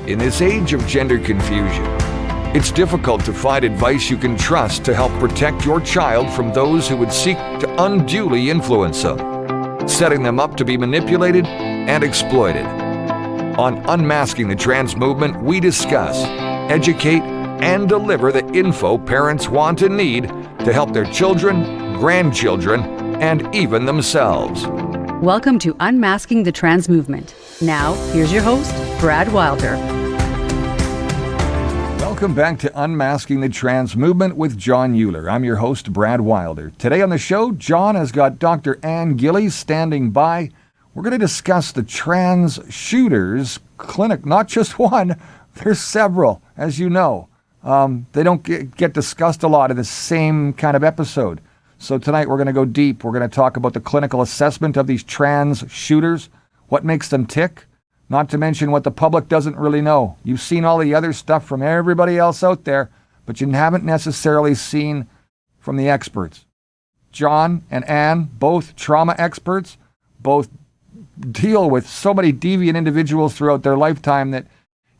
In this age of gender confusion, it's difficult to find advice you can trust to help protect your child from those who would seek to unduly influence them, setting them up to be manipulated and exploited. On Unmasking the Trans Movement, we discuss, educate, and deliver the info parents want and need to help their children, grandchildren, and even themselves. Welcome to Unmasking the Trans Movement. Now, here's your host, Brad Wilder. Welcome back to Unmasking the Trans Movement with Jon Uhler. I'm your host, Brad Wilder. Today on the show, Jon has got Dr. Gillies standing by. We're going to discuss the trans shooters clinic. Not just one, there's several, as you know. They don't get discussed a lot in the same kind of episode. So tonight we're going to go deep. We're going to talk about the clinical assessment of these trans shooters, what makes them tick, not to mention what the public doesn't really know. You've seen all the other stuff from everybody else out there, but you haven't necessarily seen from the experts. Jon and Ann, both trauma experts, both deal with so many deviant individuals throughout their lifetime that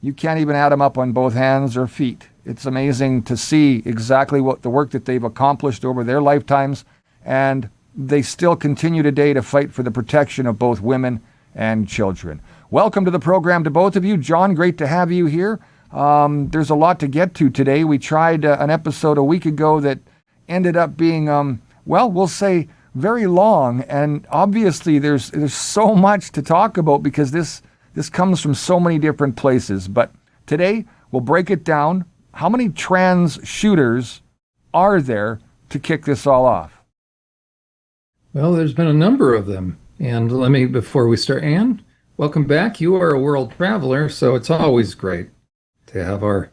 you can't even add them up on both hands or feet. It's amazing to see exactly what the work that they've accomplished over their lifetimes, and they still continue today to fight for the protection of both women and children. Welcome to the program to both of you. Jon, great to have you here. There's a lot to get to today. We tried an episode a week ago that ended up being, we'll say very long, and obviously there's so much to talk about because this comes from so many different places. But today we'll break it down. How many trans shooters are there to kick this all off? Well, there's been a number of them. And before we start, Ann, welcome back. You are a world traveler, so it's always great to have our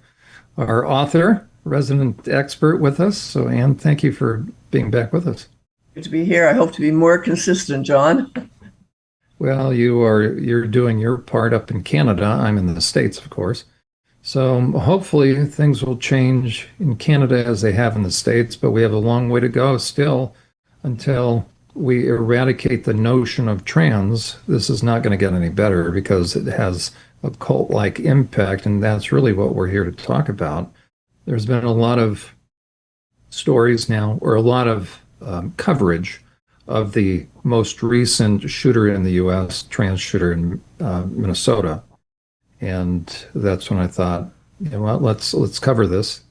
author, resident expert with us. So, Ann, thank you for being back with us. Good to be here. I hope to be more consistent, Jon. Well, you're doing your part up in Canada. I'm in the States, of course. So hopefully things will change in Canada as they have in the States, but we have a long way to go still until we eradicate the notion of trans. This is not going to get any better because it has a cult-like impact, and that's really what we're here to talk about. There's been a lot of stories now, or a lot of coverage of the most recent shooter in the U.S., trans shooter in Minnesota. And that's when I thought, let's cover this.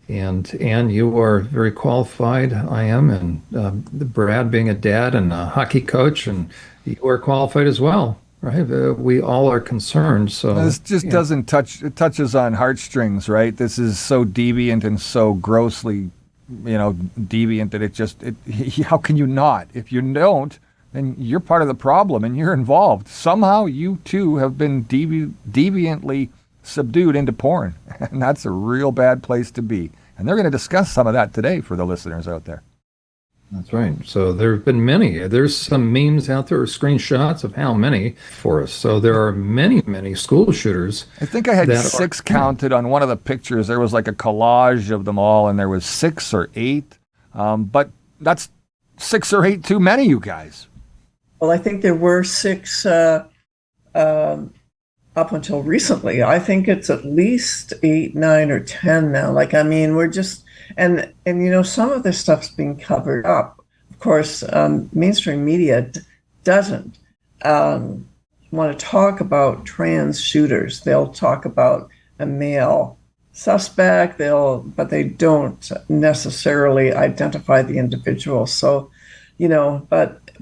And Ann, you are very qualified. I am, and Brad being a dad and a hockey coach, and you are qualified as well, right? We all are concerned. So this just doesn't touch. It touches on heartstrings, right? This is so deviant and so grossly, deviant that how can you not? If you don't, then you're part of the problem and you're involved. Somehow you too have been deviantly subdued into porn. And that's a real bad place to be. And they're going to discuss some of that today for the listeners out there. That's right. So there have been many. There's some memes out there, or screenshots of how many for us. So there are many, many school shooters. I think I had 6 counted on one of the pictures. There was like a collage of them all, and there was 6 or 8. But that's 6 or 8 too many, you guys. Well, I think there were 6 up until recently. I think it's at least 8, 9, or 10 now. We're just, and some of this stuff's being covered up. Of course, mainstream media doesn't want to talk about trans shooters. They'll talk about a male suspect, but they don't necessarily identify the individual. So,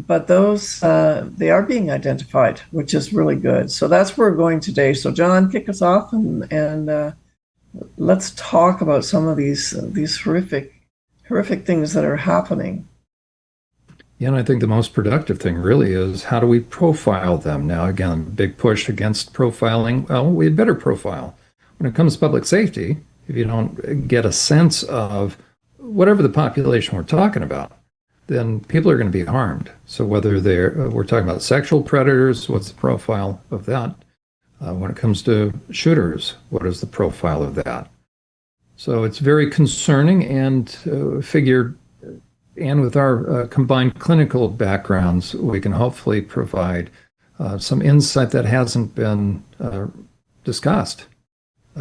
but those, they are being identified, which is really good. So that's where we're going today. So Jon, kick us off and let's talk about some of these horrific things that are happening. Yeah, and I think the most productive thing really is how do we profile them? Now, again, big push against profiling. Well, we had better profile. When it comes to public safety, if you don't get a sense of whatever the population we're talking about, then people are going to be harmed. So whether we're talking about sexual predators, what's the profile of that? When it comes to shooters, what is the profile of that? So it's very concerning, and and with our combined clinical backgrounds, we can hopefully provide some insight that hasn't been discussed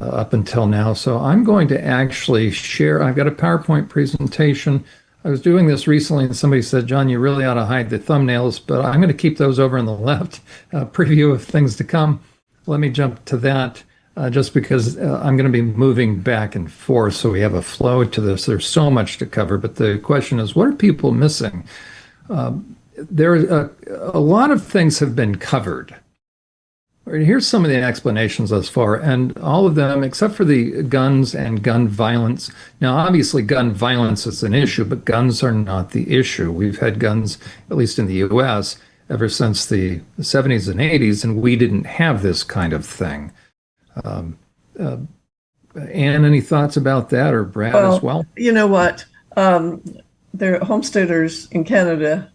up until now. So I'm going to actually share. I've got a PowerPoint presentation. I was doing this recently and somebody said, John, you really ought to hide the thumbnails, but I'm going to keep those over on the left, preview of things to come. Let me jump to that just because I'm going to be moving back and forth so we have a flow to this. There's so much to cover, but the question is, what are people missing? A lot of things have been covered. Here's some of the explanations thus far, and all of them, except for the guns and gun violence. Now, obviously, gun violence is an issue, but guns are not the issue. We've had guns, at least in the U.S., ever since the 70s and 80s, and we didn't have this kind of thing. Anne, any thoughts about that, or Brad as well? You know what? Their homesteaders in Canada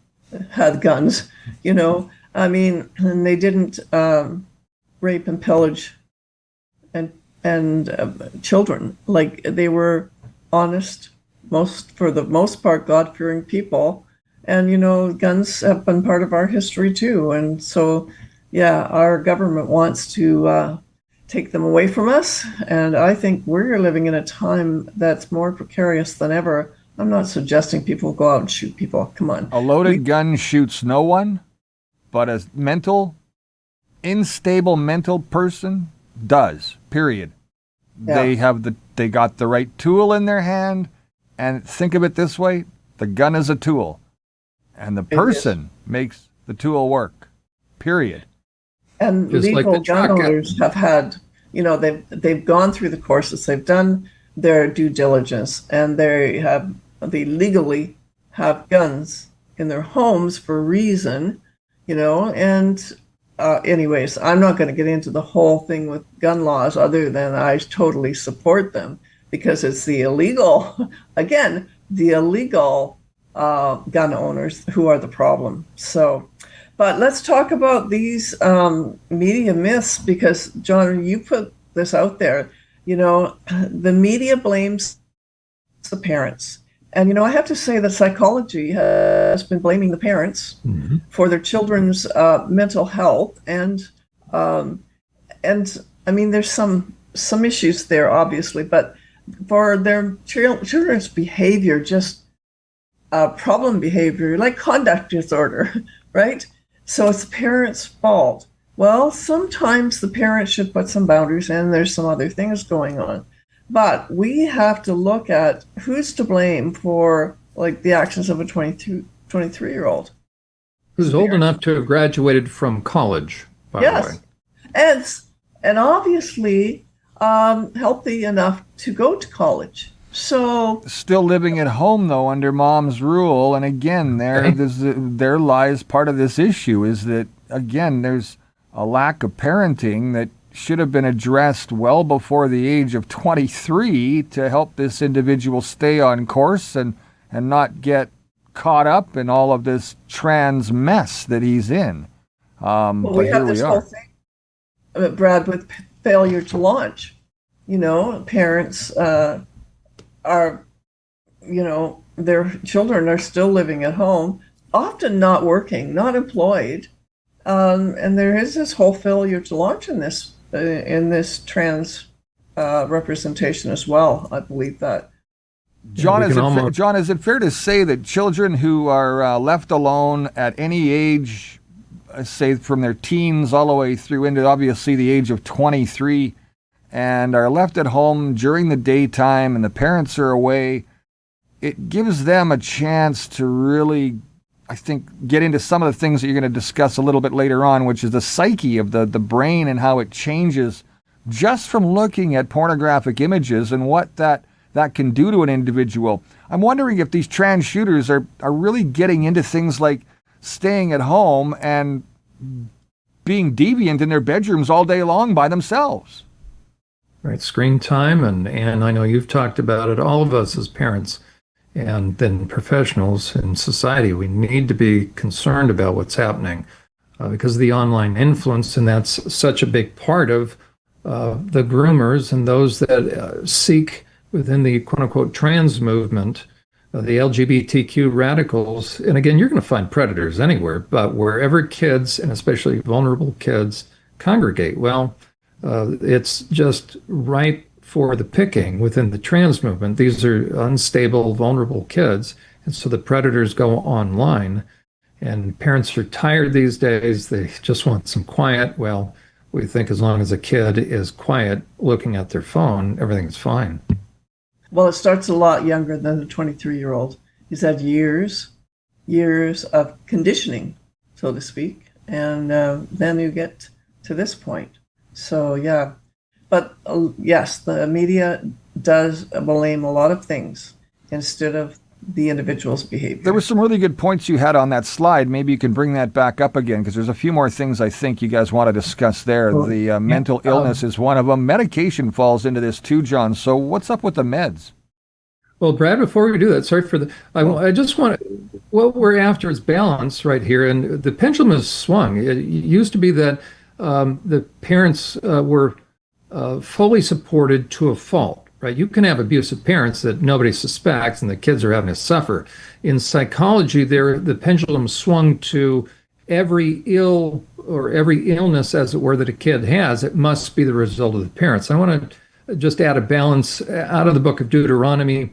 had guns, and they didn't rape and pillage and children. Like, they were honest, for the most part, God-fearing people. And, guns have been part of our history too. And so, yeah, our government wants to take them away from us. And I think we're living in a time that's more precarious than ever. I'm not suggesting people go out and shoot people. Come on. A loaded gun shoots no one, but a unstable mental person does, period. Yeah. They got the right tool in their hand, and think of it this way, the gun is a tool, and the person makes the tool work, period. And just legal like gun owners have had, they've gone through the courses, they've done their due diligence, and they legally have guns in their homes for a reason, and anyways, I'm not going to get into the whole thing with gun laws other than I totally support them, because it's the illegal gun owners who are the problem. So, but let's talk about these media myths, because, John, you put this out there. The media blames the parents. And, I have to say that psychology has been blaming the parents for their children's mental health. And there's some issues there, obviously, but for their children's behavior, just problem behavior, like conduct disorder, right? So it's the parents' fault. Well, sometimes the parents should put some boundaries in. There's some other things going on. But we have to look at who's to blame for, like, the actions of a 23-year-old. Who's old enough to have graduated from college, by the way. And obviously healthy enough to go to college. So still living at home, though, under mom's rule. And again, there lies part of this issue, is that, again, there's a lack of parenting that should have been addressed well before the age of 23 to help this individual stay on course and not get caught up in all of this trans mess that he's in. Well, we have this whole thing, Brad, with failure to launch. Parents are, their children are still living at home, often not working, not employed. And there is this whole failure to launch in this trans representation as well. I believe that. John, is it fair to say that children who are left alone at any age, say from their teens all the way through into obviously the age of 23, and are left at home during the daytime and the parents are away, it gives them a chance to really, I think, get into some of the things that you're going to discuss a little bit later on, which is the psyche of the brain and how it changes just from looking at pornographic images and what that can do to an individual. I'm wondering if these trans shooters are really getting into things like staying at home and being deviant in their bedrooms all day long by themselves. Right, screen time, and I know you've talked about it, all of us as parents and then professionals in society, we need to be concerned about what's happening because of the online influence, and that's such a big part of the groomers and those that seek within the quote-unquote trans movement, the LGBTQ radicals. And again, you're going to find predators anywhere, but wherever kids, and especially vulnerable kids, congregate, well, It's just right for the picking within the trans movement. These are unstable, vulnerable kids. And so the predators go online, and parents are tired these days. They just want some quiet. Well, we think as long as a kid is quiet looking at their phone, everything's fine. Well, it starts a lot younger than the 23-year-old. He's had years of conditioning, so to speak, and then you get to this point. So, yeah. But yes, the media does blame a lot of things instead of the individual's behavior. There were some really good points you had on that slide. Maybe you can bring that back up again, because there's a few more things I think you guys want to discuss there. Well, The mental illness is one of them. Medication falls into this too, John. So what's up with the meds? Well, Brad, before we do that, sorry for the, I just want to, what we're after is balance right here. And the pendulum has swung. It used to be that the parents were fully supported to a fault, right? You can have abusive parents that nobody suspects and the kids are having to suffer. In psychology, the pendulum swung to every ill or every illness, as it were, that a kid has, it must be the result of the parents. I want to just add a balance out of the book of Deuteronomy,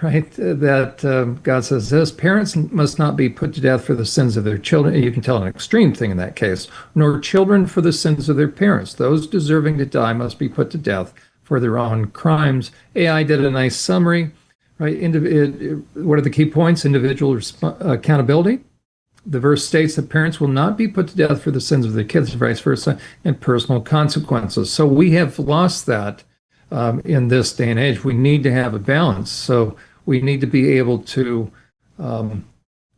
right? That God says this: parents must not be put to death for the sins of their children. You can tell an extreme thing in that case, nor children for the sins of their parents. Those deserving to die must be put to death for their own crimes. AI did a nice summary, right? What are the key points? Individual accountability. The verse states that parents will not be put to death for the sins of their kids, vice versa, and personal consequences. So we have lost that in this day and age. We need to have a balance. So we need to be able to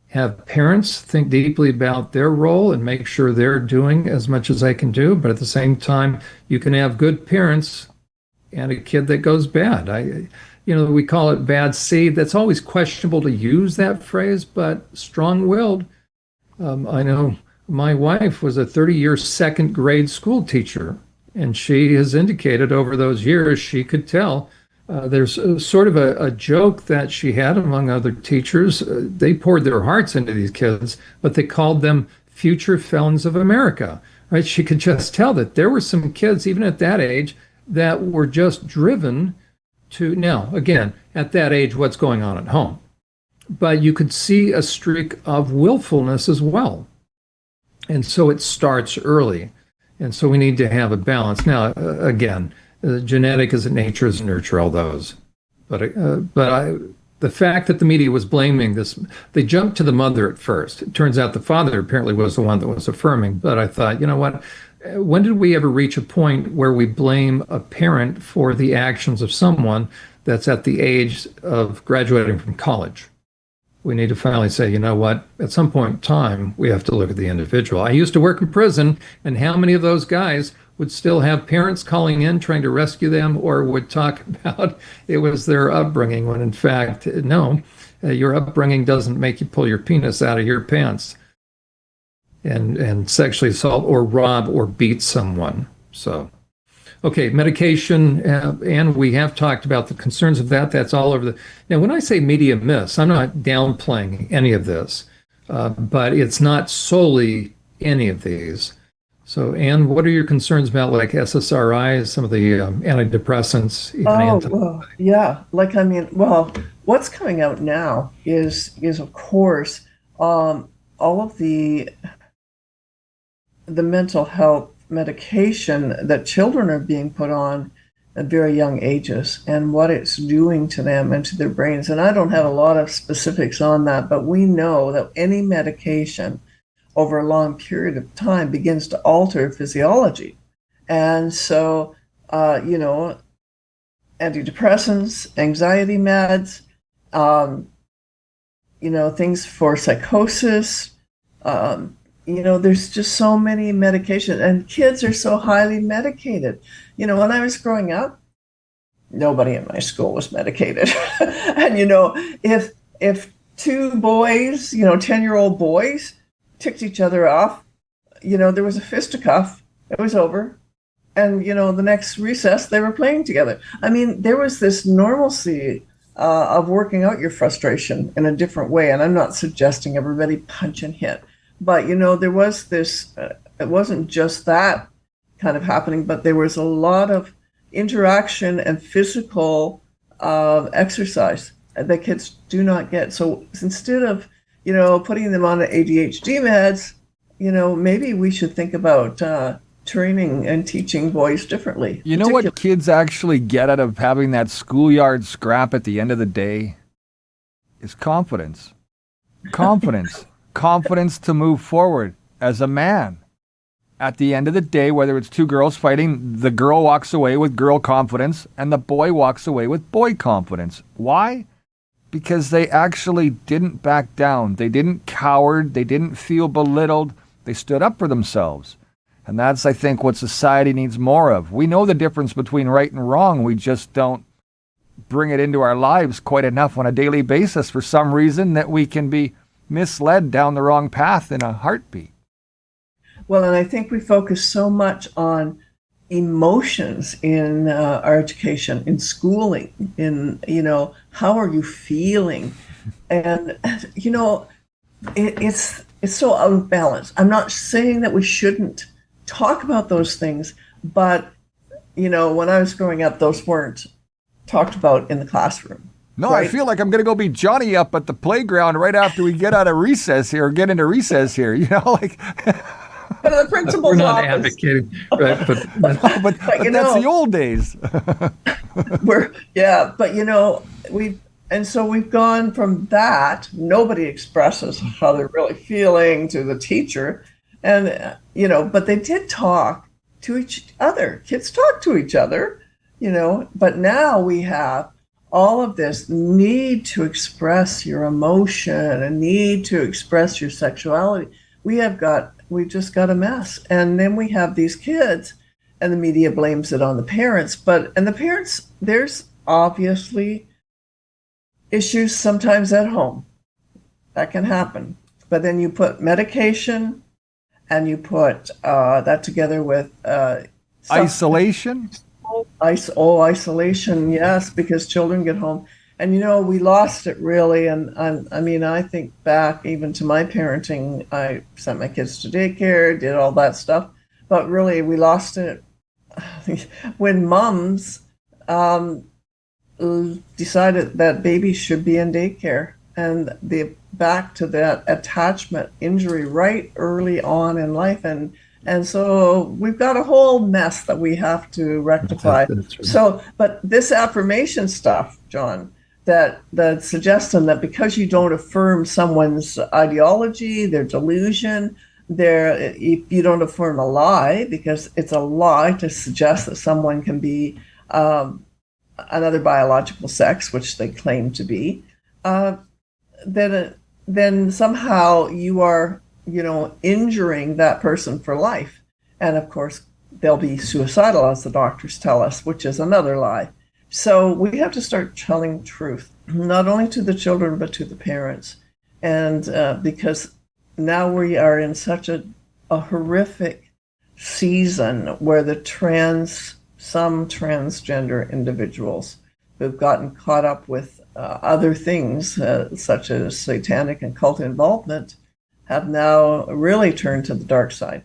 have parents think deeply about their role and make sure they're doing as much as they can do. But at the same time, you can have good parents and a kid that goes bad. We call it bad seed. That's always questionable to use that phrase, but strong-willed. I know my wife was a 30-year second grade school teacher, and she has indicated over those years she could tell. There's sort of a joke that she had among other teachers. They poured their hearts into these kids, but they called them future felons of America, right? She could just tell that there were some kids, even at that age, that were just driven to, now, again, at that age, what's going on at home? But you could see a streak of willfulness as well. And so it starts early. And so we need to have a balance. Now, again, genetic is nature is nurture, all those. But the fact that the media was blaming this, they jumped to the mother at first. It turns out the father apparently was the one that was affirming. But I thought, you know what? When did we ever reach a point where we blame a parent for the actions of someone that's at the age of graduating from college? We need to finally say, you know what, at some point in time, we have to look at the individual. I used to work in prison, and how many of those guys would still have parents calling in trying to rescue them, or would talk about it was their upbringing, when in fact, no, your upbringing doesn't make you pull your penis out of your pants and sexually assault or rob or beat someone. So, okay, medication, and we have talked about the concerns of that. That's all over the... Now, when I say media myths, I'm not downplaying any of this, but it's not solely any of these. So, Anne, what are your concerns about, like, SSRIs, some of the antidepressants? Well, yeah. What's coming out now is of course, all of the mental health medication that children are being put on at very young ages and what it's doing to them and to their brains. And I don't have a lot of specifics on that, but we know that any medication over a long period of time begins to alter physiology. And so, antidepressants, anxiety meds, things for psychosis, there's just so many medications, and kids are so highly medicated. When I was growing up, nobody in my school was medicated. And, if two boys, 10-year-old boys ticked each other off, there was a fisticuff, it was over. And, the next recess, they were playing together. I mean, there was this normalcy of working out your frustration in a different way. And I'm not suggesting everybody punch and hit. But, there was this, it wasn't just that kind of happening, but there was a lot of interaction and physical exercise that kids do not get. So instead of, putting them on the ADHD meds, maybe we should think about training and teaching boys differently. You know what kids actually get out of having that schoolyard scrap at the end of the day? Is confidence. Confidence. Confidence to move forward as a man. At the end of the day, whether it's two girls fighting, the girl walks away with girl confidence and the boy walks away with boy confidence. Why? Because they actually didn't back down. They didn't cower. They didn't feel belittled. They stood up for themselves. And that's, I think, what society needs more of. We know the difference between right and wrong. We just don't bring it into our lives quite enough on a daily basis for some reason that we can be misled down the wrong path in a heartbeat. Well, and I think we focus so much on emotions in our education, in schooling, in, how are you feeling? And, it's so out of balance. I'm not saying that we shouldn't talk about those things, but, when I was growing up, those weren't talked about in the classroom. No, right? I feel like I'm going to go be Johnny up at the playground right after we get out of recess here, or get into recess here, like... But the principal's We're not office. advocating, right? But but that's the old days. We've gone from that. Nobody expresses how they're really feeling to the teacher, and but they did talk to each other. Kids talk to each other, But now we have all of this need to express your emotion, a need to express your sexuality. We've just got a mess. And then we have these kids, and the media blames it on the parents. And the parents, there's obviously issues sometimes at home. That can happen. But then you put medication, and you put that together with isolation. Isolation, yes, because children get home. And, we lost it really. And I think back even to my parenting. I sent my kids to daycare, did all that stuff. But really, we lost it when moms decided that babies should be in daycare. And back to that attachment injury right early on in life. And so we've got a whole mess that we have to rectify. That's right. So, but this affirmation stuff, John, that suggestion that because you don't affirm someone's ideology, their delusion, if you don't affirm a lie, because it's a lie to suggest that someone can be another biological sex, which they claim to be, then somehow you are, injuring that person for life. And of course, they'll be suicidal, as the doctors tell us, which is another lie. So we have to start telling truth, not only to the children, but to the parents. And because now we are in such a horrific season where some transgender individuals who've gotten caught up with other things, such as satanic and cult involvement, have now really turned to the dark side.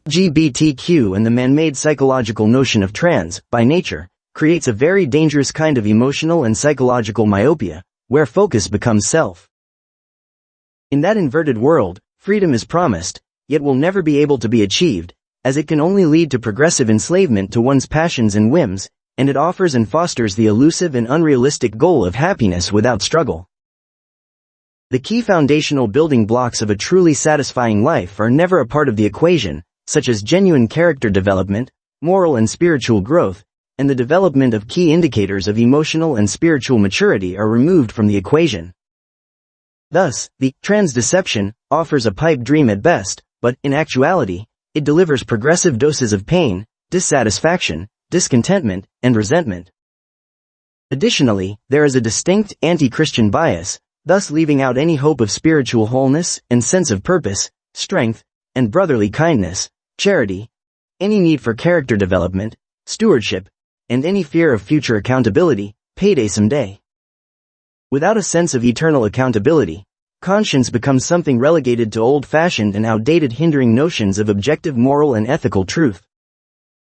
LGBTQ and the man-made psychological notion of trans, by nature, creates a very dangerous kind of emotional and psychological myopia, where focus becomes self. In that inverted world, freedom is promised, yet will never be able to be achieved, as it can only lead to progressive enslavement to one's passions and whims, and it offers and fosters the elusive and unrealistic goal of happiness without struggle. The key foundational building blocks of a truly satisfying life are never a part of the equation, such as genuine character development, moral and spiritual growth, and the development of key indicators of emotional and spiritual maturity are removed from the equation. Thus, the trans deception offers a pipe dream at best, but in actuality, it delivers progressive doses of pain, dissatisfaction, discontentment, and resentment. Additionally, there is a distinct anti-Christian bias, thus leaving out any hope of spiritual wholeness and sense of purpose, strength, and brotherly kindness, charity, any need for character development, stewardship, and any fear of future accountability, payday someday. Without a sense of eternal accountability, conscience becomes something relegated to old-fashioned and outdated, hindering notions of objective moral and ethical truth.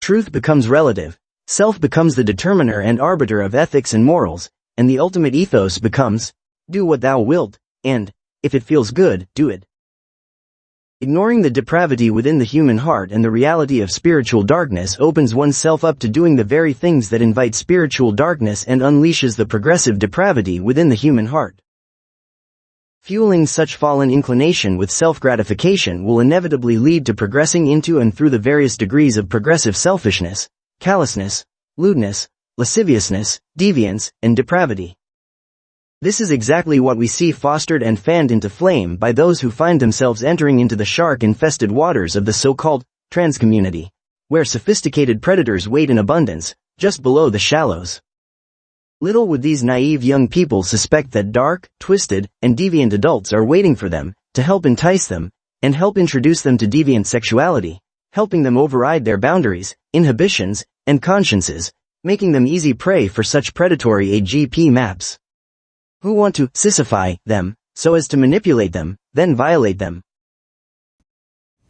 Truth becomes relative, self becomes the determiner and arbiter of ethics and morals, and the ultimate ethos becomes, do what thou wilt, and, if it feels good, do it. Ignoring the depravity within the human heart and the reality of spiritual darkness opens oneself up to doing the very things that invite spiritual darkness and unleashes the progressive depravity within the human heart. Fueling such fallen inclination with self-gratification will inevitably lead to progressing into and through the various degrees of progressive selfishness, callousness, lewdness, lasciviousness, deviance, and depravity. This is exactly what we see fostered and fanned into flame by those who find themselves entering into the shark-infested waters of the so-called trans community, where sophisticated predators wait in abundance, just below the shallows. Little would these naive young people suspect that dark, twisted, and deviant adults are waiting for them, to help entice them, and help introduce them to deviant sexuality, helping them override their boundaries, inhibitions, and consciences, making them easy prey for such predatory AGP maps. Who want to sissify them, so as to manipulate them, then violate them.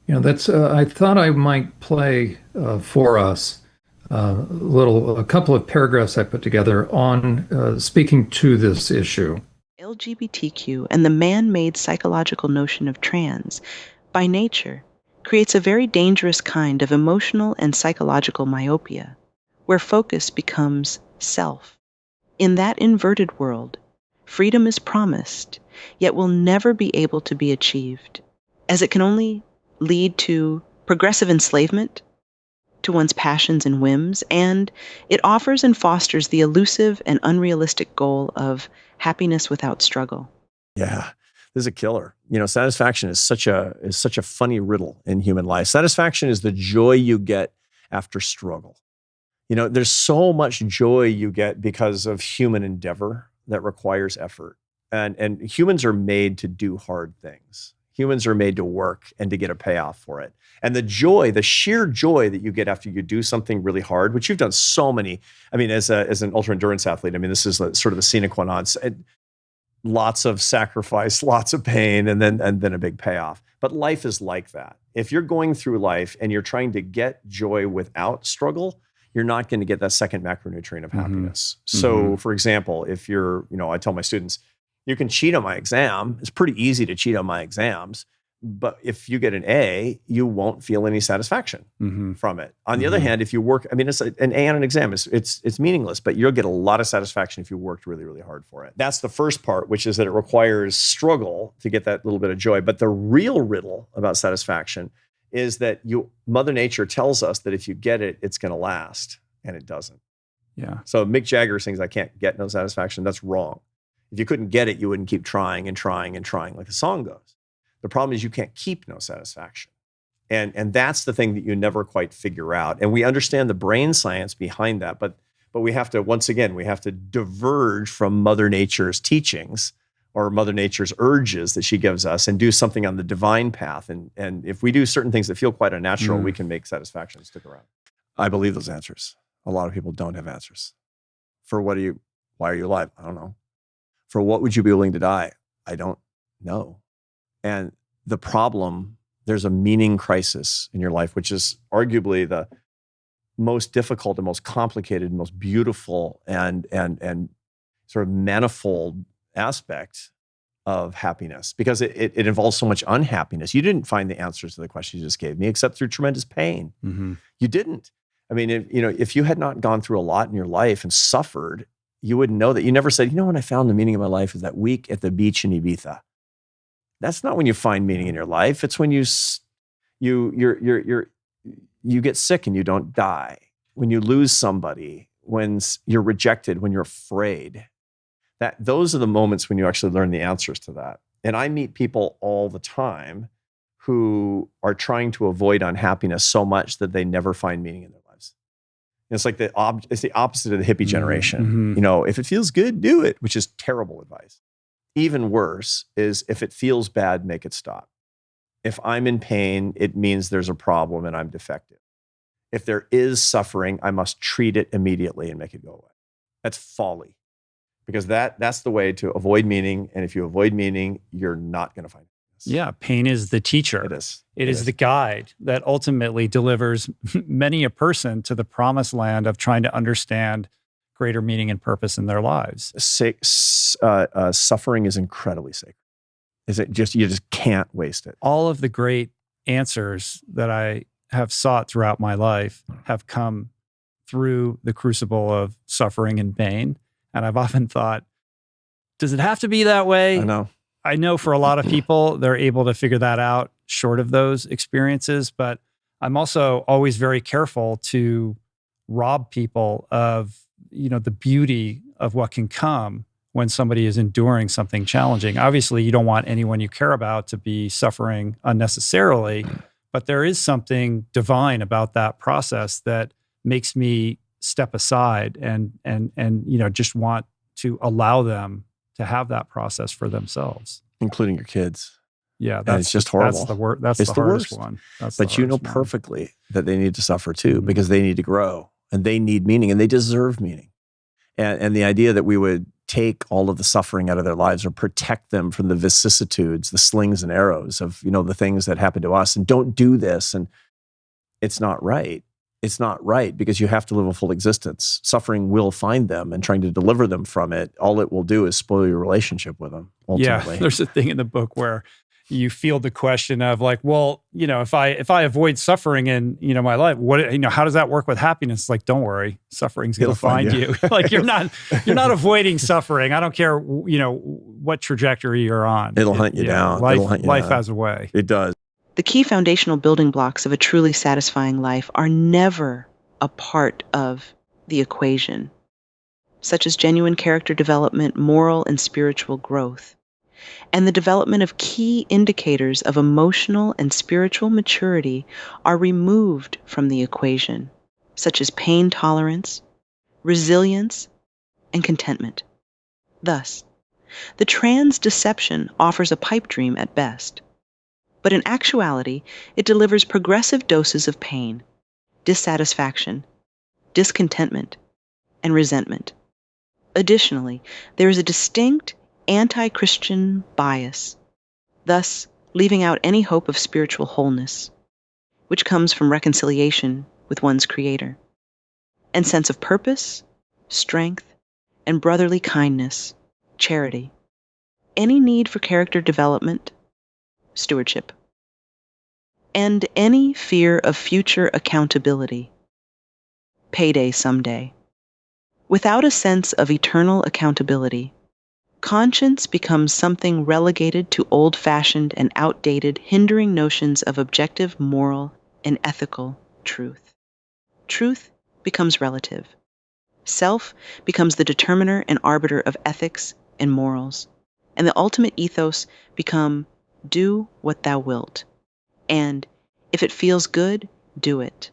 That's. I thought I might play for us a couple of paragraphs I put together on speaking to this issue. LGBTQ and the man-made psychological notion of trans, by nature, creates a very dangerous kind of emotional and psychological myopia, where focus becomes self. In that inverted world, freedom is promised, yet will never be able to be achieved, as it can only lead to progressive enslavement to one's passions and whims, and it offers and fosters the elusive and unrealistic goal of happiness without struggle. Yeah, this is a killer. Satisfaction is such a funny riddle in human life. Satisfaction is the joy you get after struggle. There's so much joy you get because of human endeavor that requires effort. And humans are made to do hard things. Humans are made to work and to get a payoff for it. And the sheer joy that you get after you do something really hard, which you've done so many, as an ultra endurance athlete, this is sort of the sine qua non. Lots of sacrifice, lots of pain, and then a big payoff. But life is like that. If you're going through life and you're trying to get joy without struggle, you're not going to get that second macronutrient of happiness. So, for example, if you're, I tell my students, you can cheat on my exam. It's pretty easy to cheat on my exams. But if you get an A, you won't feel any satisfaction from it. On the other hand, if you work, it's an A on an exam. It's meaningless, but you'll get a lot of satisfaction if you worked really, really hard for it. That's the first part, which is that it requires struggle to get that little bit of joy. But the real riddle about satisfaction is that Mother Nature tells us that if you get it, it's going to last, and it doesn't. Yeah. So Mick Jagger sings, "I can't get no satisfaction." That's wrong. If you couldn't get it, you wouldn't keep trying and trying and trying, like the song goes. The problem is you can't keep no satisfaction. And that's the thing that you never quite figure out. And we understand the brain science behind that, but we have to, once again, we have to diverge from Mother Nature's teachings or Mother Nature's urges that she gives us and do something on the divine path. And if we do certain things that feel quite unnatural, we can make satisfaction stick around. I believe those answers. A lot of people don't have answers. For why are you alive? I don't know. For what would you be willing to die? I don't know. And the problem, there's a meaning crisis in your life, which is arguably the most difficult and most complicated and most beautiful and sort of manifold aspect of happiness, because it involves so much unhappiness. You didn't find the answers to the questions you just gave me except through tremendous pain. You didn't. If you had not gone through a lot in your life and suffered, you wouldn't know that. You never said, when I found the meaning of my life is that week at the beach in Ibiza. That's not when you find meaning in your life. It's when you get sick and you don't die. When you lose somebody, when you're rejected, when you're afraid. Those are the moments when you actually learn the answers to that. And I meet people all the time who are trying to avoid unhappiness so much that they never find meaning in their lives. It's like it's the opposite of the hippie generation. If it feels good, do it, which is terrible advice. Even worse is if it feels bad, make it stop. If I'm in pain, it means there's a problem and I'm defective. If there is suffering, I must treat it immediately and make it go away. That's folly, because that's the way to avoid meaning. And if you avoid meaning, you're not going to find Yeah, pain is the teacher. It is. It is the guide that ultimately delivers many a person to the promised land of trying to understand greater meaning and purpose in their lives. Suffering is incredibly sacred. You just can't waste it. All of the great answers that I have sought throughout my life have come through the crucible of suffering and pain. And I've often thought, does it have to be that way? I know for a lot of people, they're able to figure that out short of those experiences. But I'm also always very careful to rob people of, the beauty of what can come when somebody is enduring something challenging. Obviously, you don't want anyone you care about to be suffering unnecessarily, but there is something divine about that process that makes me step aside and just want to allow them to have that process for themselves, including your kids. Yeah, it's just horrible. That's the hardest one. But you know perfectly that they need to suffer too, because they need to grow and they need meaning and they deserve meaning. And the idea that we would take all of the suffering out of their lives or protect them from the vicissitudes, the slings and arrows of, the things that happen to us, and don't do this. And it's not right. It's not right, because you have to live a full existence. Suffering will find them, and trying to deliver them from it, all it will do is spoil your relationship with them, ultimately. Yeah, there's a thing in the book where you field the question of like, well, if I avoid suffering in, my life, how does that work with happiness? Like, don't worry, suffering's going to find you. Like you're not avoiding suffering. I don't care, what trajectory you're on. It'll hunt you down. Life has a way. It does. The key foundational building blocks of a truly satisfying life are never a part of the equation, such as genuine character development, moral and spiritual growth, and the development of key indicators of emotional and spiritual maturity are removed from the equation, such as pain tolerance, resilience, and contentment. Thus, the trans deception offers a pipe dream at best, but in actuality, it delivers progressive doses of pain, dissatisfaction, discontentment, and resentment. Additionally, there is a distinct anti-Christian bias, thus leaving out any hope of spiritual wholeness, which comes from reconciliation with one's Creator, and sense of purpose, strength, and brotherly kindness, charity, any need for character development, stewardship, and any fear of future accountability, payday someday. Without a sense of eternal accountability, conscience becomes something relegated to old-fashioned and outdated, hindering notions of objective, moral, and ethical truth. Truth becomes relative. Self becomes the determiner and arbiter of ethics and morals, and the ultimate ethos become do what thou wilt, and if it feels good, do it.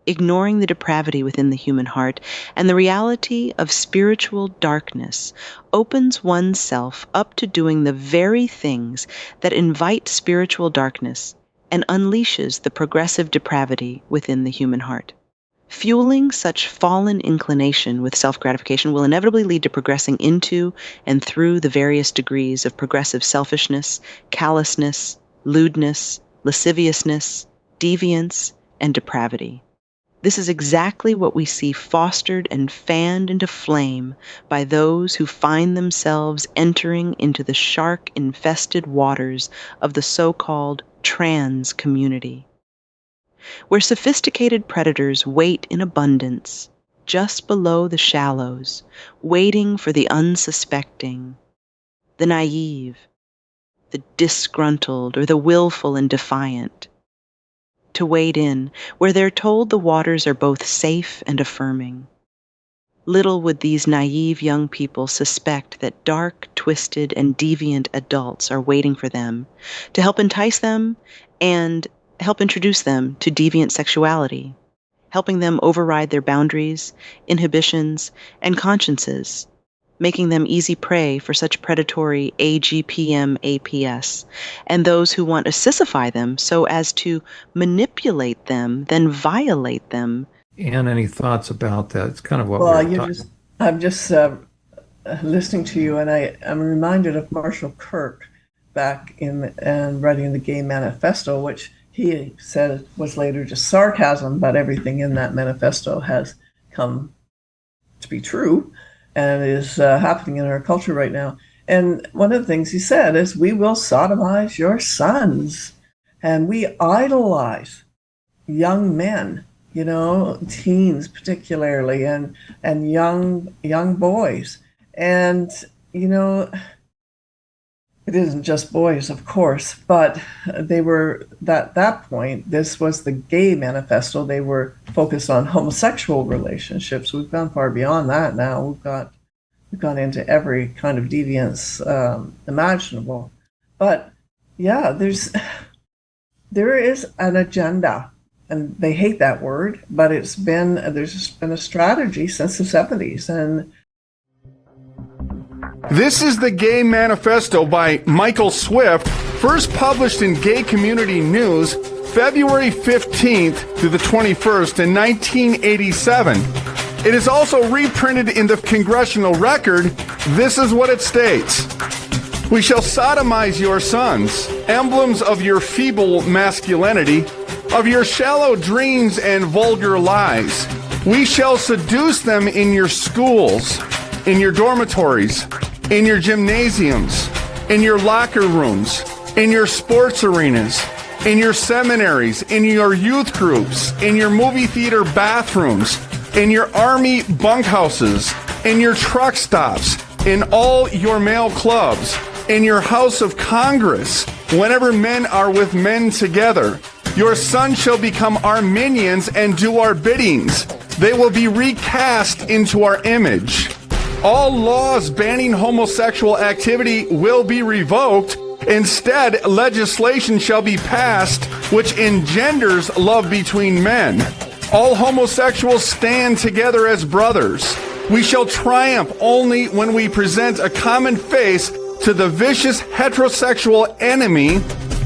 Ignoring the depravity within the human heart and the reality of spiritual darkness opens oneself up to doing the very things that invite spiritual darkness and unleashes the progressive depravity within the human heart. Fueling such fallen inclination with self-gratification will inevitably lead to progressing into and through the various degrees of progressive selfishness, callousness, lewdness, lasciviousness, deviance, and depravity. This is exactly what we see fostered and fanned into flame by those who find themselves entering into the shark-infested waters of the so-called trans community, where sophisticated predators wait in abundance just below the shallows, waiting for the unsuspecting, the naive, the disgruntled, or the willful and defiant, to wade in, where they're told the waters are both safe and affirming. Little would these naive young people suspect that dark, twisted, and deviant adults are waiting for them to help entice them and help introduce them to deviant sexuality, helping them override their boundaries, inhibitions, and consciences, making them easy prey for such predatory AGPM APS, and those who want to sissify them so as to manipulate them, then violate them. And any thoughts about that? It's kind of what we're talking. I'm just listening to you, and I'm reminded of Marshall Kirk, back in and writing the Gay Manifesto, which he said was later just sarcasm, but everything in that manifesto has come to be true and is happening in our culture right now. And one of the things he said is, we will sodomize your sons. And we idolize young men, teens particularly, and young boys. And, it isn't just boys, of course, but they were, at that point, this was the Gay Manifesto. They were focused on homosexual relationships. We've gone far beyond that now. We've gone into every kind of deviance imaginable. But yeah, there is an agenda, and they hate that word, but there's been a strategy since the 70s. And this is the Gay Manifesto by Michael Swift, first published in Gay Community News, February 15th to the 21st in 1987. It is also reprinted in the Congressional Record. This is what it states. We shall sodomize your sons, emblems of your feeble masculinity, of your shallow dreams and vulgar lies. We shall seduce them in your schools, in your dormitories, in your gymnasiums, in your locker rooms, in your sports arenas, in your seminaries, in your youth groups, in your movie theater bathrooms, in your army bunkhouses, in your truck stops, in all your male clubs, in your House of Congress, whenever men are with men together. Your sons shall become our minions and do our biddings. They will be recast into our image. All laws banning homosexual activity will be revoked. Instead, legislation shall be passed which engenders love between men. All homosexuals stand together as brothers. We shall triumph only when we present a common face to the vicious heterosexual enemy.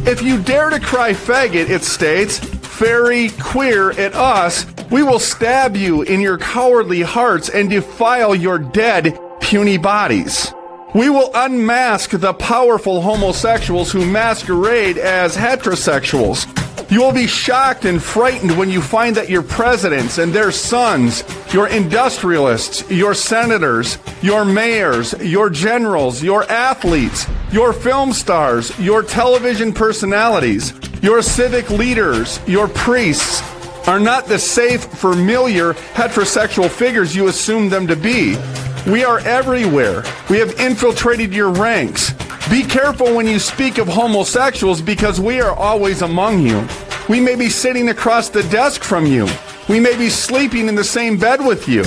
If you dare to cry faggot, it states, fairy, queer at us, we will stab you in your cowardly hearts and defile your dead, puny bodies. We will unmask the powerful homosexuals who masquerade as heterosexuals. You will be shocked and frightened when you find that your presidents and their sons, your industrialists, your senators, your mayors, your generals, your athletes, your film stars, your television personalities, your civic leaders, your priests, are not the safe, familiar, heterosexual figures you assume them to be. We are everywhere. We have infiltrated your ranks. Be careful when you speak of homosexuals because we are always among you. We may be sitting across the desk from you. We may be sleeping in the same bed with you.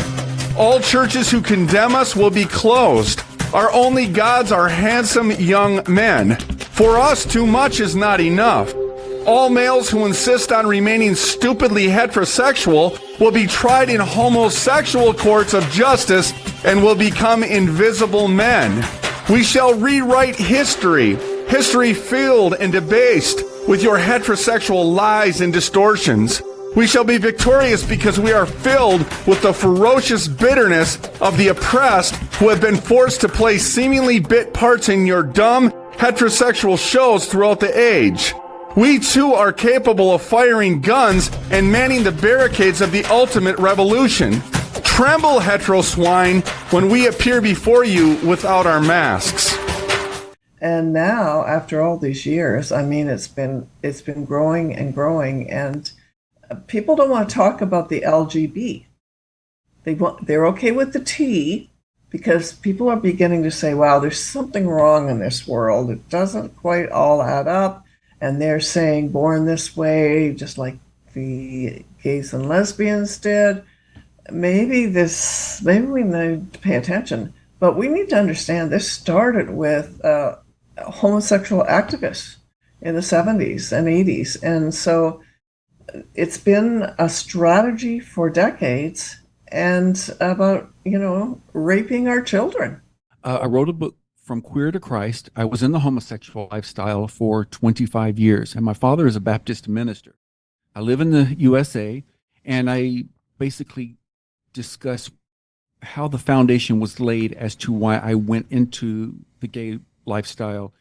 All churches who condemn us will be closed. Our only gods are handsome young men. For us, too much is not enough. All males who insist on remaining stupidly heterosexual will be tried in homosexual courts of justice and will become invisible men. We shall rewrite history filled and debased with your heterosexual lies and distortions. We shall be victorious because we are filled with the ferocious bitterness of the oppressed who have been forced to play seemingly bit parts in your dumb heterosexual shows throughout the age. We too are capable of firing guns and manning the barricades of the ultimate revolution. Tremble, hetero swine, when we appear before you without our masks. And now, after all these years, I mean, it's been growing and growing, and people don't want to talk about the LGB. They're okay with the T because people are beginning to say, wow, there's something wrong in this world. It doesn't quite all add up. And they're saying born this way, just like the gays and lesbians did. Maybe we need to pay attention, but we need to understand this started with homosexual activists in the 70s and 80s. And so it's been a strategy for decades and about, raping our children. I wrote a book, From Queer to Christ. I was in the homosexual lifestyle for 25 years, and my father is a Baptist minister. I live in the USA, and I basically discuss how the foundation was laid as to why I went into the gay lifestyle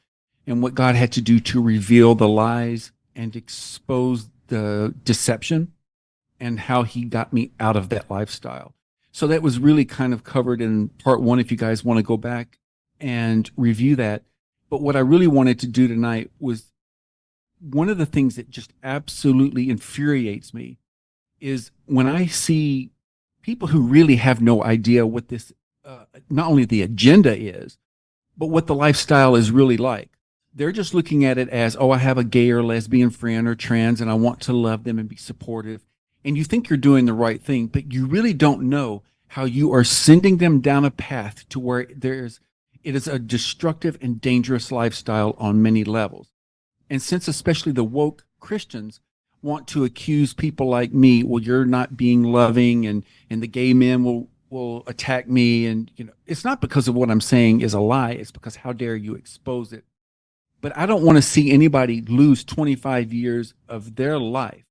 and what God had to do to reveal the lies and expose the deception, and how he got me out of that lifestyle. So that was really kind of covered in part one, if you guys want to go back and review that. But what I really wanted to do tonight was, one of the things that just absolutely infuriates me is when I see people who really have no idea what this, not only the agenda is, but what the lifestyle is really like. They're just looking at it as, oh, I have a gay or lesbian friend or trans, and I want to love them and be supportive. And you think you're doing the right thing, but you really don't know how you are sending them down a path to where it is a destructive and dangerous lifestyle on many levels. And since especially the woke Christians want to accuse people like me, well, you're not being loving, and the gay men will attack me. And, it's not because of what I'm saying is a lie. It's because how dare you expose it. But I don't want to see anybody lose 25 years of their life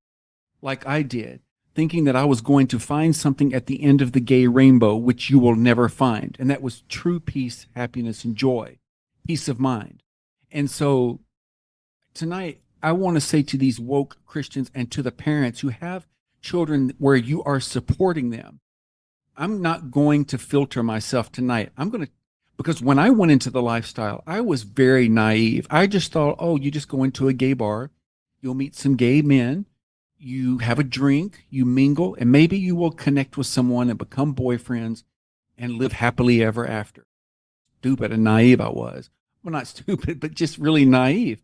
like I did, thinking that I was going to find something at the end of the gay rainbow, which you will never find. And that was true peace, happiness, and joy, peace of mind. And so tonight, I want to say to these woke Christians and to the parents who have children where you are supporting them, I'm not going to filter myself tonight. Because when I went into the lifestyle, I was very naive. I just thought, oh, you just go into a gay bar, you'll meet some gay men, you have a drink, you mingle, and maybe you will connect with someone and become boyfriends and live happily ever after. Stupid and naive I was. Well, not stupid, but just really naive.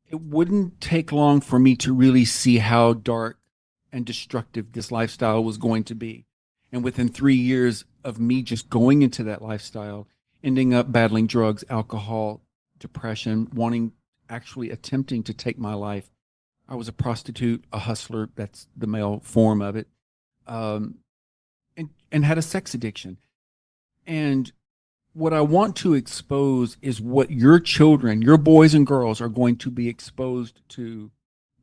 It wouldn't take long for me to really see how dark and destructive this lifestyle was going to be. And within 3 years of me just going into that lifestyle, ending up battling drugs, alcohol, depression, actually attempting to take my life. I was a prostitute, a hustler, that's the male form of it, and had a sex addiction. And what I want to expose is what your children, your boys and girls, are going to be exposed to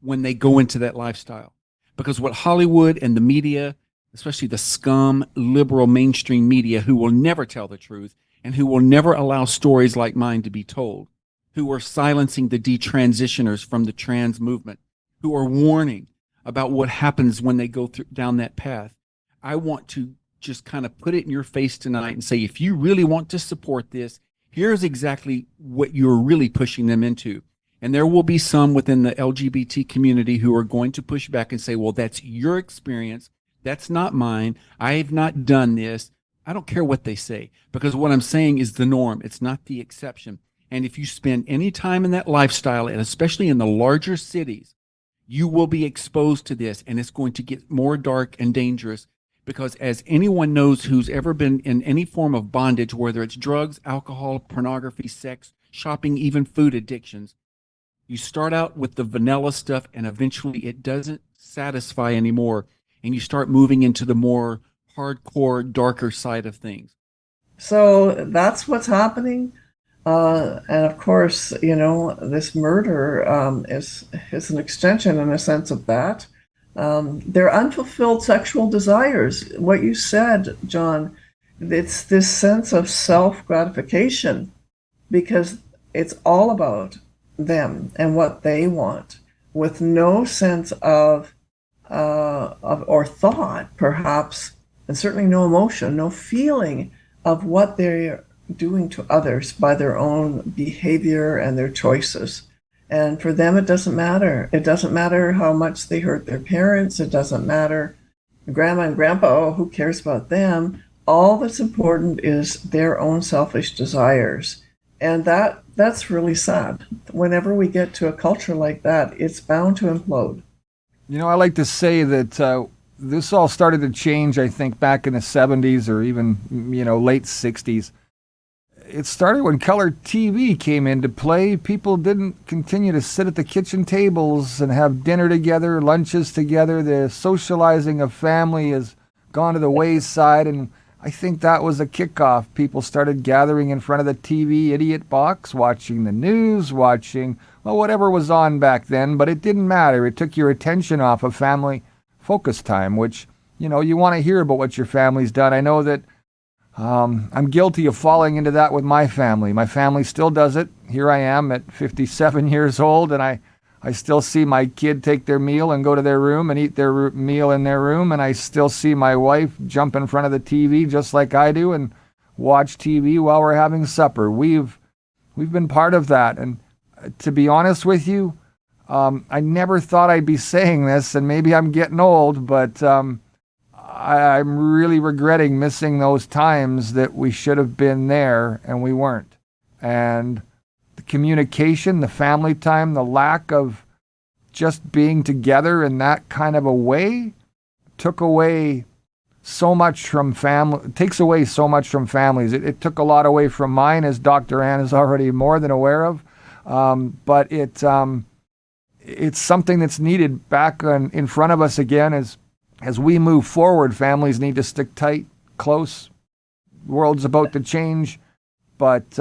when they go into that lifestyle. Because what Hollywood and the media, especially the scum, liberal mainstream media, who will never tell the truth and who will never allow stories like mine to be told, who are silencing the detransitioners from the trans movement, who are warning about what happens when they go down that path. I want to just kind of put it in your face tonight and say, if you really want to support this, here's exactly what you're really pushing them into. And there will be some within the LGBT community who are going to push back and say, well, that's your experience. That's not mine. I've not done this. I don't care what they say, because what I'm saying is the norm. It's not the exception. And if you spend any time in that lifestyle, and especially in the larger cities, you will be exposed to this, and it's going to get more dark and dangerous, because as anyone knows who's ever been in any form of bondage, whether it's drugs, alcohol, pornography, sex, shopping, even food addictions, you start out with the vanilla stuff, and eventually it doesn't satisfy anymore, and you start moving into the more hardcore, darker side of things. So that's what's happening. And of course, this murder is an extension in a sense of that. They're unfulfilled sexual desires. What you said, John, it's this sense of self-gratification, because it's all about them and what they want, with no sense of or thought, perhaps, and certainly no emotion, no feeling of what they're doing to others by their own behavior and their choices. And for them, it doesn't matter. It doesn't matter how much they hurt their parents. It doesn't matter grandma and grandpa, oh, who cares about them? All that's important is their own selfish desires. And that's really sad. Whenever we get to a culture like that, it's bound to implode. I like to say that this all started to change, I think, back in the 70s or even, late 60s. It started when color TV came into play. People didn't continue to sit at the kitchen tables and have dinner together, lunches together. The socializing of family has gone to the wayside, and I think that was a kickoff. People started gathering in front of the TV idiot box, watching the news, watching, whatever was on back then, but it didn't matter. It took your attention off of family focus time, which, you want to hear about what your family's done. I know that I'm guilty of falling into that with my family. My family still does it. Here I am at 57 years old, and I still see my kid take their meal and go to their room and eat their meal in their room, and I still see my wife jump in front of the TV just like I do and watch TV while we're having supper. We've been part of that, and to be honest with you, I never thought I'd be saying this, and maybe I'm getting old, but I'm really regretting missing those times that we should have been there and we weren't. And the communication, the family time, the lack of just being together in that kind of a way took away so much from family, takes away so much from families. It took a lot away from mine, as Dr. Ann is already more than aware of. But it's something that's needed back in front of us again as we move forward. Families need to stick tight, close. The world's about to change, but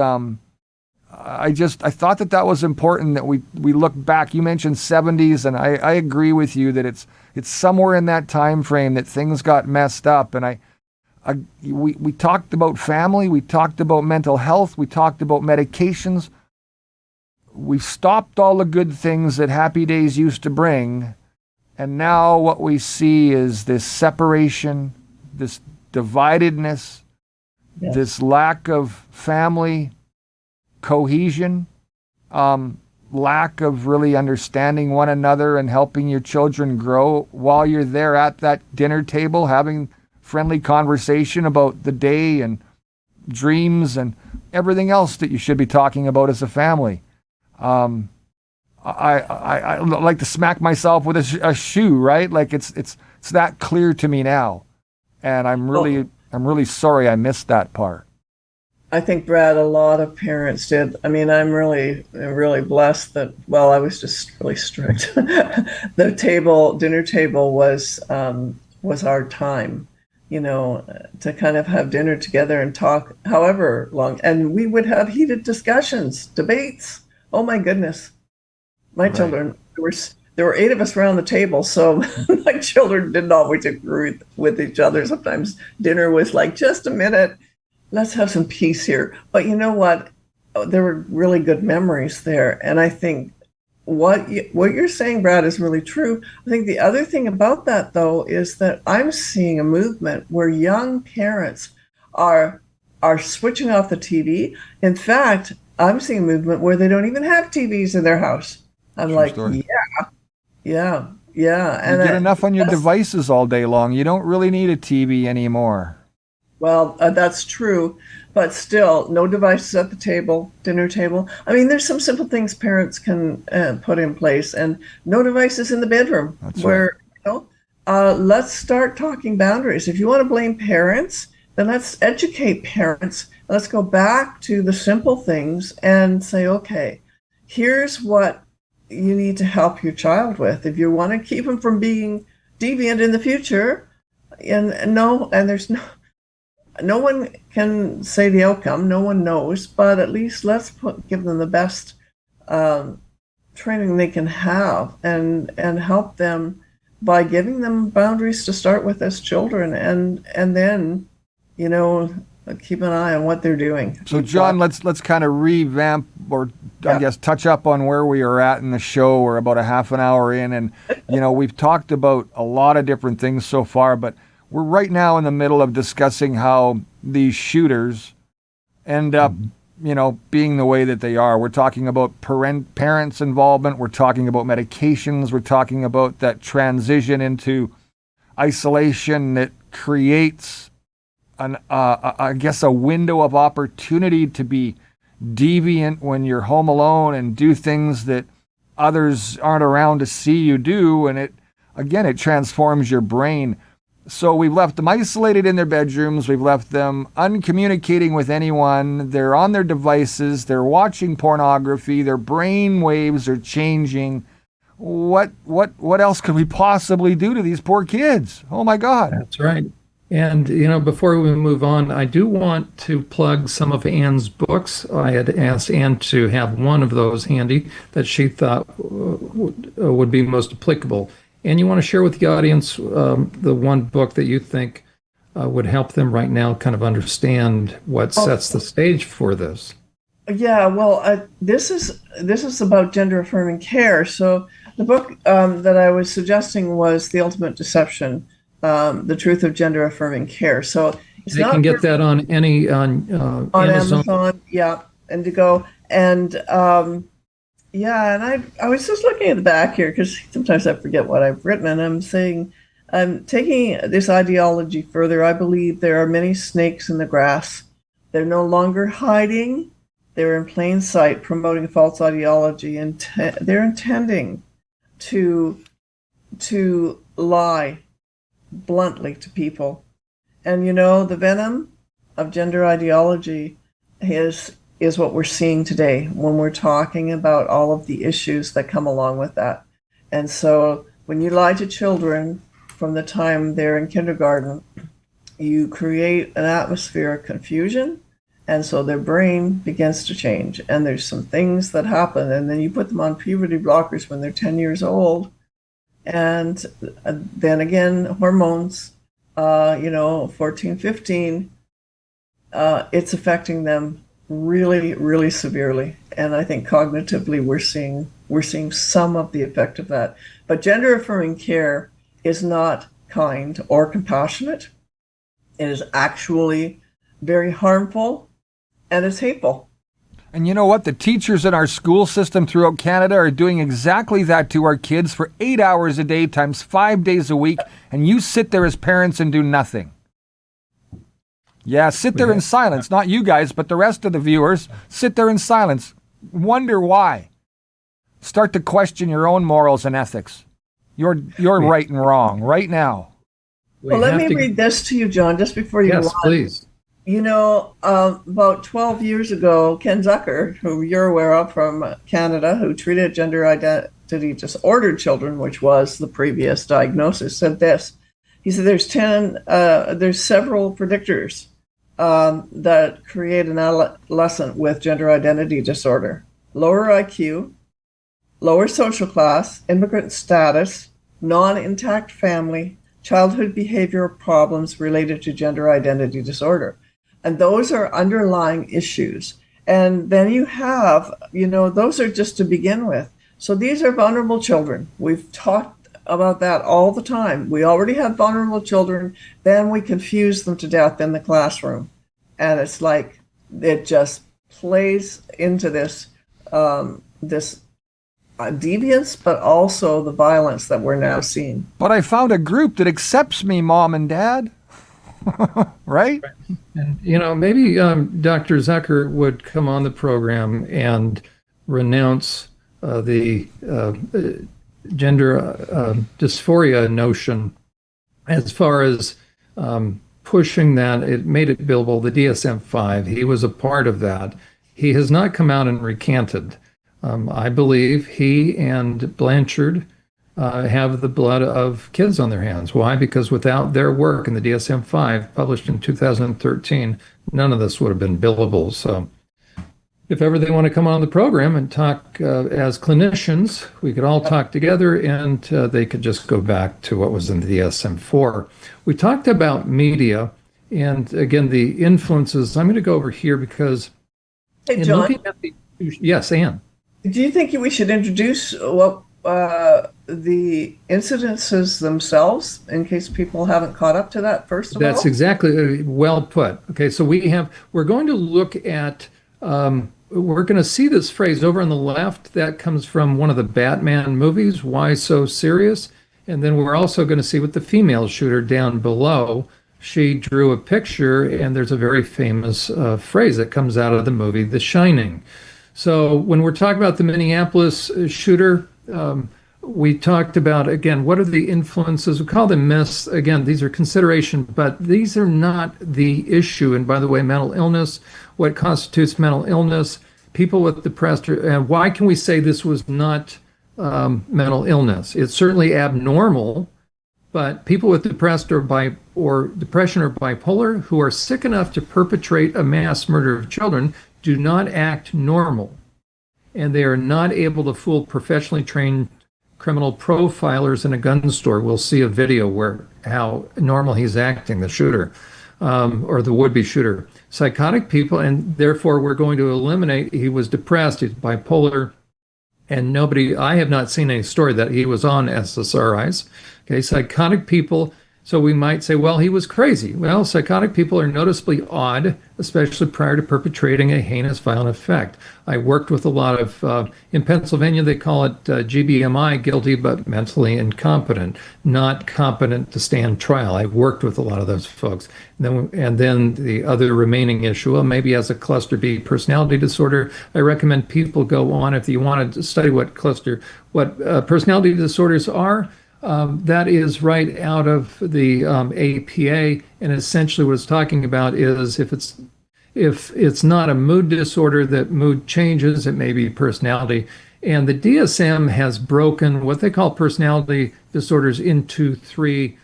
I thought that was important that we look back. You mentioned 70s, and I agree with you that it's somewhere in that time frame that things got messed up. And we talked about family, we talked about mental health, we talked about medications. We've stopped all the good things that Happy Days used to bring, and now what we see is this separation, this dividedness, this lack of family cohesion, lack of really understanding one another and helping your children grow while you're there at that dinner table having friendly conversation about the day and dreams and everything else that you should be talking about as a family. I like to smack myself with a shoe, right? Like it's that clear to me now, and I'm really sorry I missed that part. I think, Brad, a lot of parents did. I mean, I'm really blessed that, well, I was just really strict. The dinner table was our time, to kind of have dinner together and talk however long. And we would have heated discussions, debates. Oh my goodness. My children, there were 8 of us around the table, so my children didn't always agree with each other. Sometimes dinner was like, just a minute, let's have some peace here. But you know what? There were really good memories there. And I think what you're saying, Brad, is really true. I think the other thing about that, though, is that I'm seeing a movement where young parents are switching off the TV. In fact, I'm seeing a movement where they don't even have TVs in their house. I'm True like, story. yeah. And you get enough on your devices all day long. You don't really need a TV anymore. Well, that's true, but still, no devices at the dinner table. I mean, there's some simple things parents can put in place, and no devices in the bedroom. That's right. Let's start talking boundaries. If you want to blame parents, then let's educate parents. Let's go back to the simple things and say, okay, here's what you need to help your child with. If you want to keep them from being deviant in the future, and there's no one can say the outcome, no one knows, but at least let's give them the best training they can have and help them by giving them boundaries to start with as children, and then keep an eye on what they're doing. So John, let's kind of revamp or I guess touch up on where we are at in the show. We're about a half an hour in, and we've talked about a lot of different things so far, but we're right now in the middle of discussing how these shooters end up, being the way that they are. We're talking about parents' involvement. We're talking about medications. We're talking about that transition into isolation that creates a window of opportunity to be deviant when you're home alone and do things that others aren't around to see you do. And it transforms your brain. So we've left them isolated in their bedrooms. We've left them uncommunicating with anyone. They're on their devices. They're watching pornography. Their brain waves are changing. What else could we possibly do to these poor kids? Oh my God. That's right. And, before we move on, I do want to plug some of Ann's books. I had asked Ann to have one of those handy that she thought would be most applicable. And you want to share with the audience the one book that you think would help them right now kind of understand what sets the stage for this. Yeah, well, this is about gender affirming care. So the book that I was suggesting was The Ultimate Deception, The Truth of Gender Affirming Care. So they can get that on Amazon, yeah, Indigo, and yeah, and I was just looking at the back here because sometimes I forget what I've written, and I'm saying I'm taking this ideology further. I believe there are many snakes in the grass. They're no longer hiding. They're in plain sight, promoting a false ideology, and they're intending to lie bluntly to people. And the venom of gender ideology is what we're seeing today when we're talking about all of the issues that come along with that. And so when you lie to children from the time they're in kindergarten, you create an atmosphere of confusion. And so their brain begins to change. And there's some things that happen. And then you put them on puberty blockers when they're 10 years old. And then again, hormones, 14, 15, it's affecting them really, really severely. And I think cognitively we're seeing some of the effect of that. But gender affirming care is not kind or compassionate. It is actually very harmful. And it's hateful. And you know what? The teachers in our school system throughout Canada are doing exactly that to our kids for 8 hours a day times 5 days a week. And you sit there as parents and do nothing. Yeah, sit there in silence. Not you guys, but the rest of the viewers. Sit there in silence. Wonder why. Start to question your own morals and ethics. You're right and wrong right now. Well, let me read this to you, John, just before you go on. Yes, please. About 12 years ago, Ken Zucker, who you're aware of from Canada, who treated gender identity disordered children, which was the previous diagnosis, said this. He said there's several predictors that create an adolescent with gender identity disorder. Lower IQ, lower social class, immigrant status, non-intact family, childhood behavioral problems related to gender identity disorder. And those are underlying issues. And then you have, those are just to begin with. So these are vulnerable children. We've talked about that all the time. We already have vulnerable children. Then we confuse them to death in the classroom. And it's like it just plays into this deviance, but also the violence that we're now seeing. But I found a group that accepts me, Mom and Dad. Right? And, maybe Dr. Zucker would come on the program and renounce the gender dysphoria notion as far as pushing that. It made it billable, the DSM-5. He was a part of that. He has not come out and recanted. I believe he and Blanchard have the blood of kids on their hands. Why? Because without their work in the DSM-5, published in 2013, none of this would have been billable. So if ever they want to come on the program and talk as clinicians, we could all talk together, and they could just go back to what was in the DSM-4. We talked about media, and again, the influences. I'm going to go over here because hey, John, yes, Anne. Do you think we should introduce what the incidences themselves, in case people haven't caught up to that, first of all? That's exactly well put. Okay, so we're going to look at, we're going to see this phrase over on the left. That comes from one of the Batman movies, Why So Serious? And then we're also going to see with the female shooter down below. She drew a picture, and there's a very famous phrase that comes out of the movie, The Shining. So when we're talking about the Minneapolis shooter, we talked about, again, what are the influences? We call them myths. Again, these are consideration, but these are not the issue. And by the way, mental illness, what constitutes mental illness, people with depression, and why can we say this was not mental illness? It's certainly abnormal, but people with depression or bipolar who are sick enough to perpetrate a mass murder of children do not act normal. And they are not able to fool professionally trained criminal profilers in a gun store will see a video where how normal he's acting, the shooter, or the would-be shooter. Psychotic people, and therefore we're going to eliminate, he was depressed, he's bipolar, and I have not seen any story that he was on SSRIs. Okay, psychotic people, so we might say, well, he was crazy. Well, psychotic people are noticeably odd, especially prior to perpetrating a heinous violent effect. I worked with a lot of, in Pennsylvania, they call it GBMI, guilty but mentally incompetent, not competent to stand trial. I've worked with a lot of those folks. And then the other remaining issue, well, maybe as a cluster B personality disorder, I recommend people go on, if you want to study what personality disorders are, that is right out of the APA, and essentially what it's talking about is if it's not a mood disorder, that mood changes, it may be personality. And the DSM has broken what they call personality disorders into three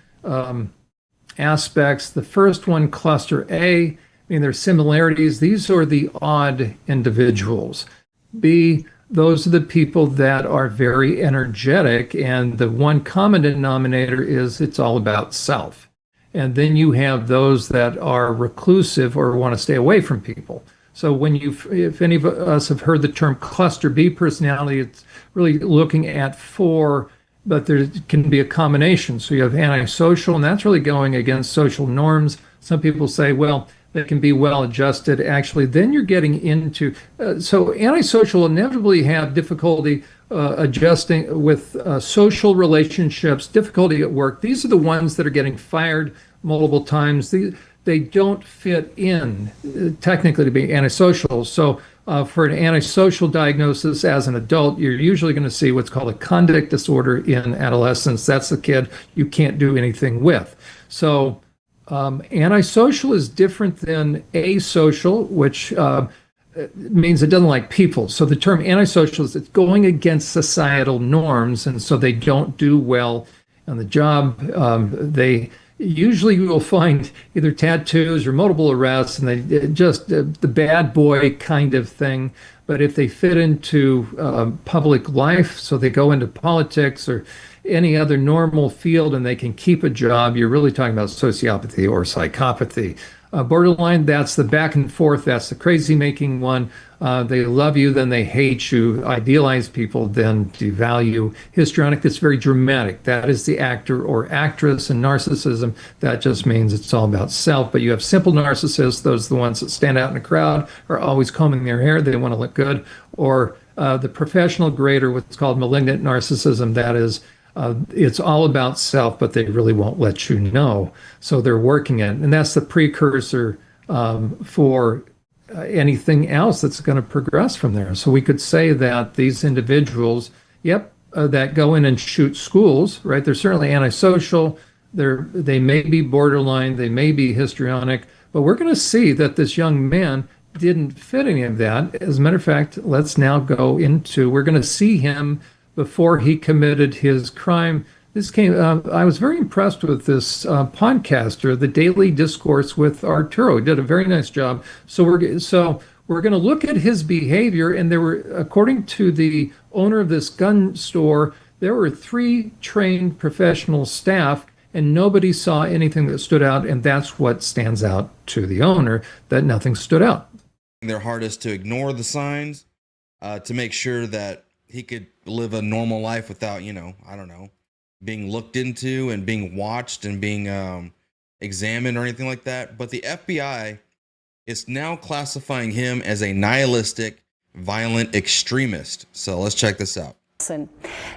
aspects. The first one, cluster A, I mean, there's similarities. These are the odd individuals. B, those are the people that are very energetic, and the one common denominator is it's all about self. And then you have those that are reclusive or want to stay away from people. So if any of us have heard the term cluster B personality, it's really looking at four, but there can be a combination. So you have antisocial, and that's really going against social norms. Some people say, well, that can be well adjusted. Actually, then you're getting into, so antisocial inevitably have difficulty adjusting with social relationships, difficulty at work. These are the ones that are getting fired multiple times. They don't fit in technically to be antisocial. So for an antisocial diagnosis as an adult, you're usually going to see what's called a conduct disorder in adolescence. That's the kid you can't do anything with. So antisocial is different than asocial, which means it doesn't like people. So the term antisocial is it's going against societal norms, and so they don't do well on the job. They usually you will find either tattoos or multiple arrests, and they just the bad boy kind of thing. But if they fit into public life, so they go into politics or any other normal field and they can keep a job, you're really talking about sociopathy or psychopathy. Borderline, that's the back and forth, that's the crazy making one. They love you, then they hate you. Idealize people, then devalue. Histrionic, that's very dramatic. That is the actor or actress. And narcissism, that just means it's all about self. But you have simple narcissists, those are the ones that stand out in a crowd, are always combing their hair, they want to look good. Or the professional grade, or what's called malignant narcissism, that is, it's all about self, but they really won't let you know. So they're working it. And that's the precursor for anything else that's going to progress from there. So we could say that these individuals, that go in and shoot schools, right? They're certainly antisocial. They may be borderline. They may be histrionic. But we're going to see that this young man didn't fit any of that. As a matter of fact, let's now go into, we're going to see him before he committed his crime. I was very impressed with this podcaster, The Daily Discourse with Arturo. He did a very nice job. So we're going to look at his behavior, and there were, according to the owner of this gun store, there were 3 trained professional staff, and nobody saw anything that stood out, and that's what stands out to the owner, that nothing stood out. Their hardest to ignore the signs, to make sure that he could live a normal life without, being looked into and being watched and being examined or anything like that. But the FBI is now classifying him as a nihilistic, violent extremist. So let's check this out.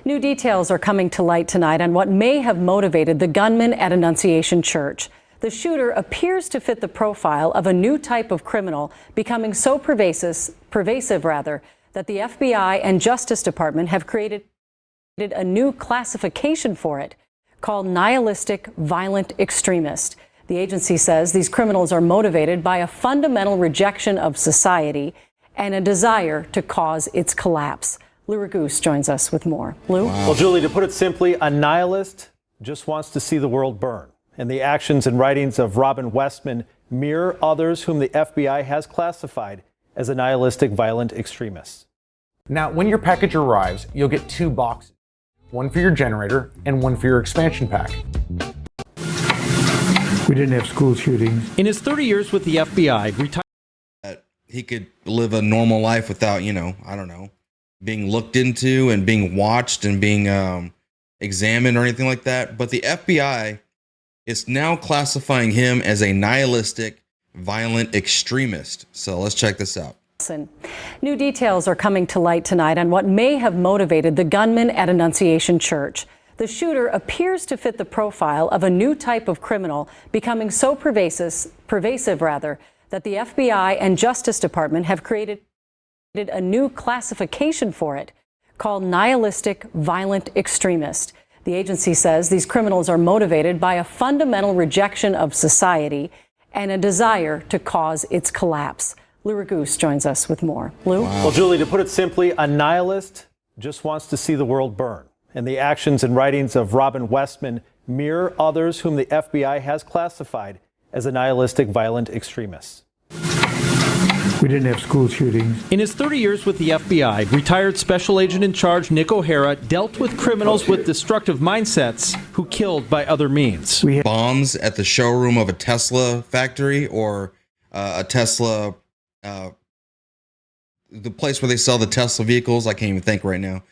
New details are coming to light tonight on what may have motivated the gunman at Annunciation Church. The shooter appears to fit the profile of a new type of criminal, becoming so pervasive that the FBI and Justice Department have created a new classification for it called nihilistic violent extremist. The agency says these criminals are motivated by a fundamental rejection of society and a desire to cause its collapse. Lou Ragoose joins us with more. Lou? Wow. Well, Julie, to put it simply, a nihilist just wants to see the world burn. And the actions and writings of Robin Westman mirror others whom the FBI has classified as a nihilistic violent extremist. Now, when your package arrives, you'll get 2 boxes. one for your generator, and one for your expansion pack. We didn't have school shootings. In his 30 years with the FBI, That he could live a normal life without, being looked into and being watched and being examined or anything like that. But the FBI is now classifying him as a nihilistic, violent extremist. So let's check this out. New details are coming to light tonight on what may have motivated the gunman at Annunciation Church. The shooter appears to fit the profile of a new type of criminal, becoming so pervasive that the FBI and Justice Department have created a new classification for it called nihilistic violent extremist. The agency says these criminals are motivated by a fundamental rejection of society and a desire to cause its collapse. Lou Ragoose joins us with more. Lou? Wow. Well, Julie, to put it simply, a nihilist just wants to see the world burn. And the actions and writings of Robin Westman mirror others whom the FBI has classified as a nihilistic violent extremists. We didn't have school shootings. In his 30 years with the FBI, retired Special Agent in Charge Nick O'Hara dealt with criminals with destructive mindsets who killed by other means. Bombs at the showroom of a Tesla factory or a Tesla, the place where they sell the Tesla vehicles. I can't even think right now.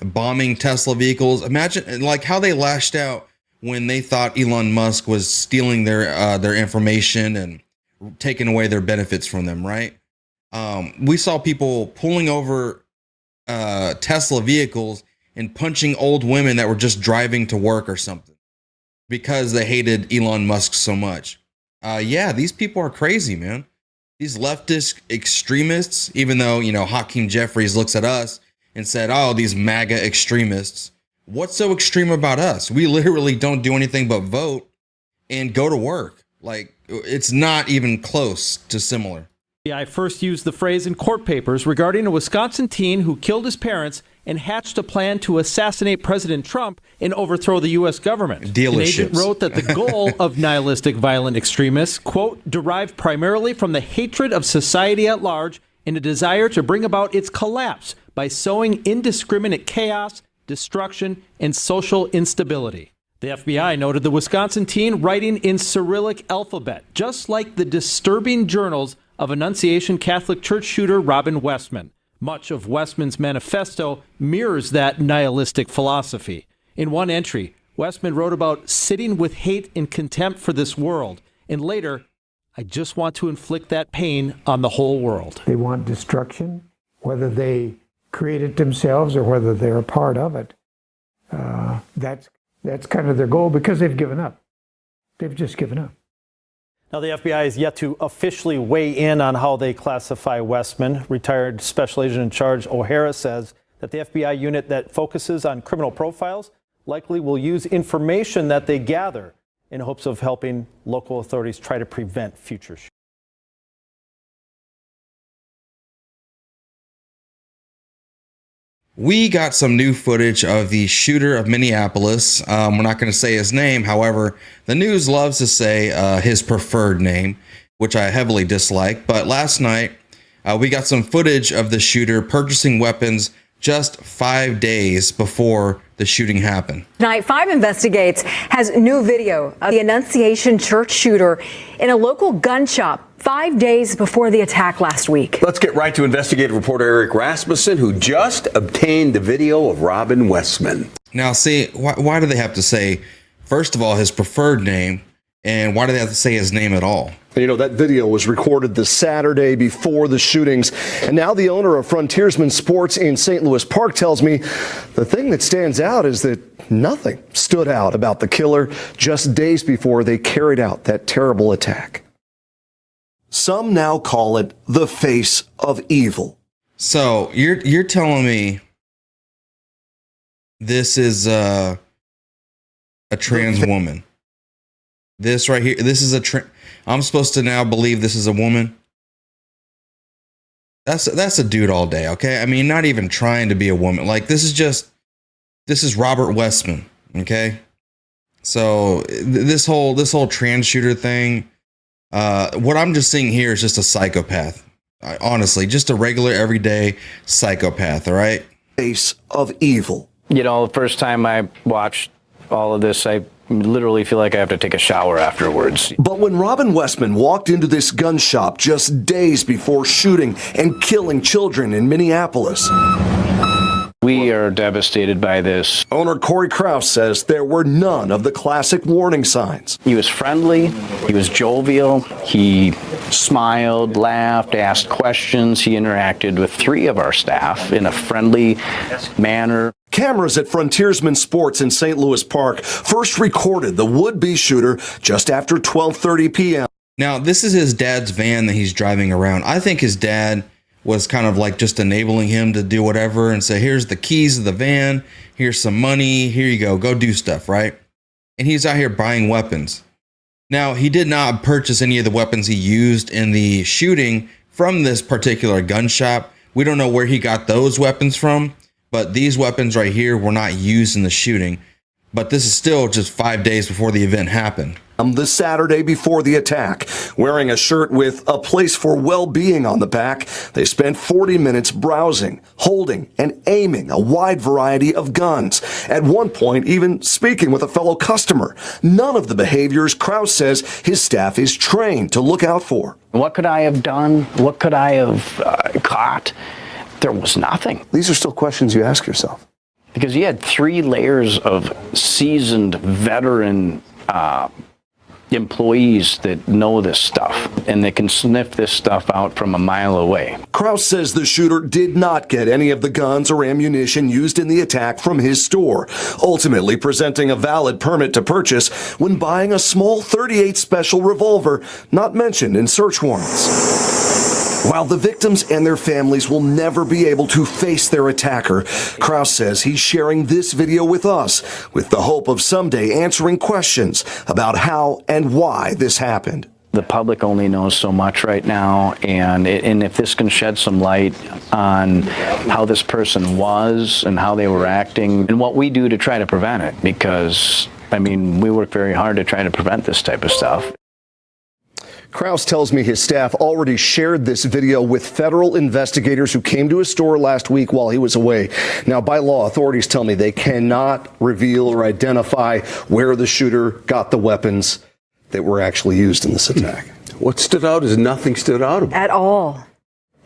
Bombing Tesla vehicles. Imagine like how they lashed out when they thought Elon Musk was stealing their information and taking away their benefits from them, right? We saw people pulling over Tesla vehicles and punching old women that were just driving to work or something because they hated Elon Musk so much. Yeah, these people are crazy, man. These leftist extremists, even though, Hakeem Jeffries looks at us and said, oh, these MAGA extremists. What's so extreme about us? We literally don't do anything but vote and go to work. Like, it's not even close to similar. I first used the phrase in court papers regarding a Wisconsin teen who killed his parents and hatched a plan to assassinate President Trump and overthrow the U.S. government. An agent wrote that the goal of nihilistic violent extremists, quote, derived primarily from the hatred of society at large and a desire to bring about its collapse by sowing indiscriminate chaos, destruction, and social instability. The FBI noted the Wisconsin teen writing in Cyrillic alphabet, just like the disturbing journals of Annunciation Catholic Church shooter Robin Westman. Much of Westman's manifesto mirrors that nihilistic philosophy. In one entry, Westman wrote about sitting with hate and contempt for this world, and later, I just want to inflict that pain on the whole world. They want destruction, whether they create it themselves or whether they're a part of it. That's kind of their goal because they've given up. They've just given up. Now, the FBI is yet to officially weigh in on how they classify Westman. Retired Special Agent in Charge O'Hara says that the FBI unit that focuses on criminal profiles likely will use information that they gather in hopes of helping local authorities try to prevent future shootings. We got some new footage of the shooter of Minneapolis. We're not going to say his name. However, the news loves to say his preferred name, which I heavily dislike. But last night, we got some footage of the shooter purchasing weapons just 5 days before the shooting happened. Tonight, 5 Investigates has new video of the Annunciation Church shooter in a local gun shop 5 days before the attack last week. Let's get right to investigative reporter Eric Rasmussen, who just obtained the video of Robin Westman. Now, see, why do they have to say, first of all, his preferred name, and why do they have to say his name at all? That video was recorded the Saturday before the shootings. And now the owner of Frontiersman Sports in St. Louis Park tells me the thing that stands out is that nothing stood out about the killer just days before they carried out that terrible attack. Some now call it the face of evil. So you're telling me this is a trans woman? This right here, this is I'm supposed to now believe this is a woman? That's a dude all day, okay? I mean, not even trying to be a woman. Like, this is Robert Westman, okay? So this whole trans shooter thing, what I'm just seeing here is just a psychopath. Honestly, just a regular everyday psychopath, all right? Face of evil. The first time I watched all of this, I literally feel like I have to take a shower afterwards. But when Robin Westman walked into this gun shop just days before shooting and killing children in Minneapolis, we are devastated by this. Owner Corey Krause says there were none of the classic warning signs. He was friendly, he was jovial, he smiled, laughed, asked questions. He interacted with 3 of our staff in a friendly manner. Cameras at Frontiersman Sports in St. Louis Park first recorded the would-be shooter just after 12:30 p.m. Now, this is his dad's van that he's driving around. I think his dad was kind of like just enabling him to do whatever and say, here's the keys of the van, here's some money, here you go do stuff, right? And he's out here buying weapons. Now, he did not purchase any of the weapons he used in the shooting from this particular gun shop. We don't know where he got those weapons from, but these weapons right here were not used in the shooting. But this is still just 5 days before the event happened. The Saturday before the attack, wearing a shirt with "A Place for Well-Being" on the back, they spent 40 minutes browsing, holding, and aiming a wide variety of guns. At one point, even speaking with a fellow customer. None of the behaviors Krause says his staff is trained to look out for. What could I have done? What could I have caught? There was nothing. These are still questions you ask yourself. Because you had 3 layers of seasoned veteran employees that know this stuff, and they can sniff this stuff out from a mile away. Krause says the shooter did not get any of the guns or ammunition used in the attack from his store, ultimately presenting a valid permit to purchase when buying a small .38 special revolver not mentioned in search warrants. While the victims and their families will never be able to face their attacker, Krause says he's sharing this video with us with the hope of someday answering questions about how and why this happened. The public only knows so much right now, and if this can shed some light on how this person was and how they were acting and what we do to try to prevent it, because, we work very hard to try to prevent this type of stuff. Krause tells me his staff already shared this video with federal investigators who came to his store last week while he was away. Now, by law, authorities tell me they cannot reveal or identify where the shooter got the weapons that were actually used in this attack. What stood out is nothing stood out about At all.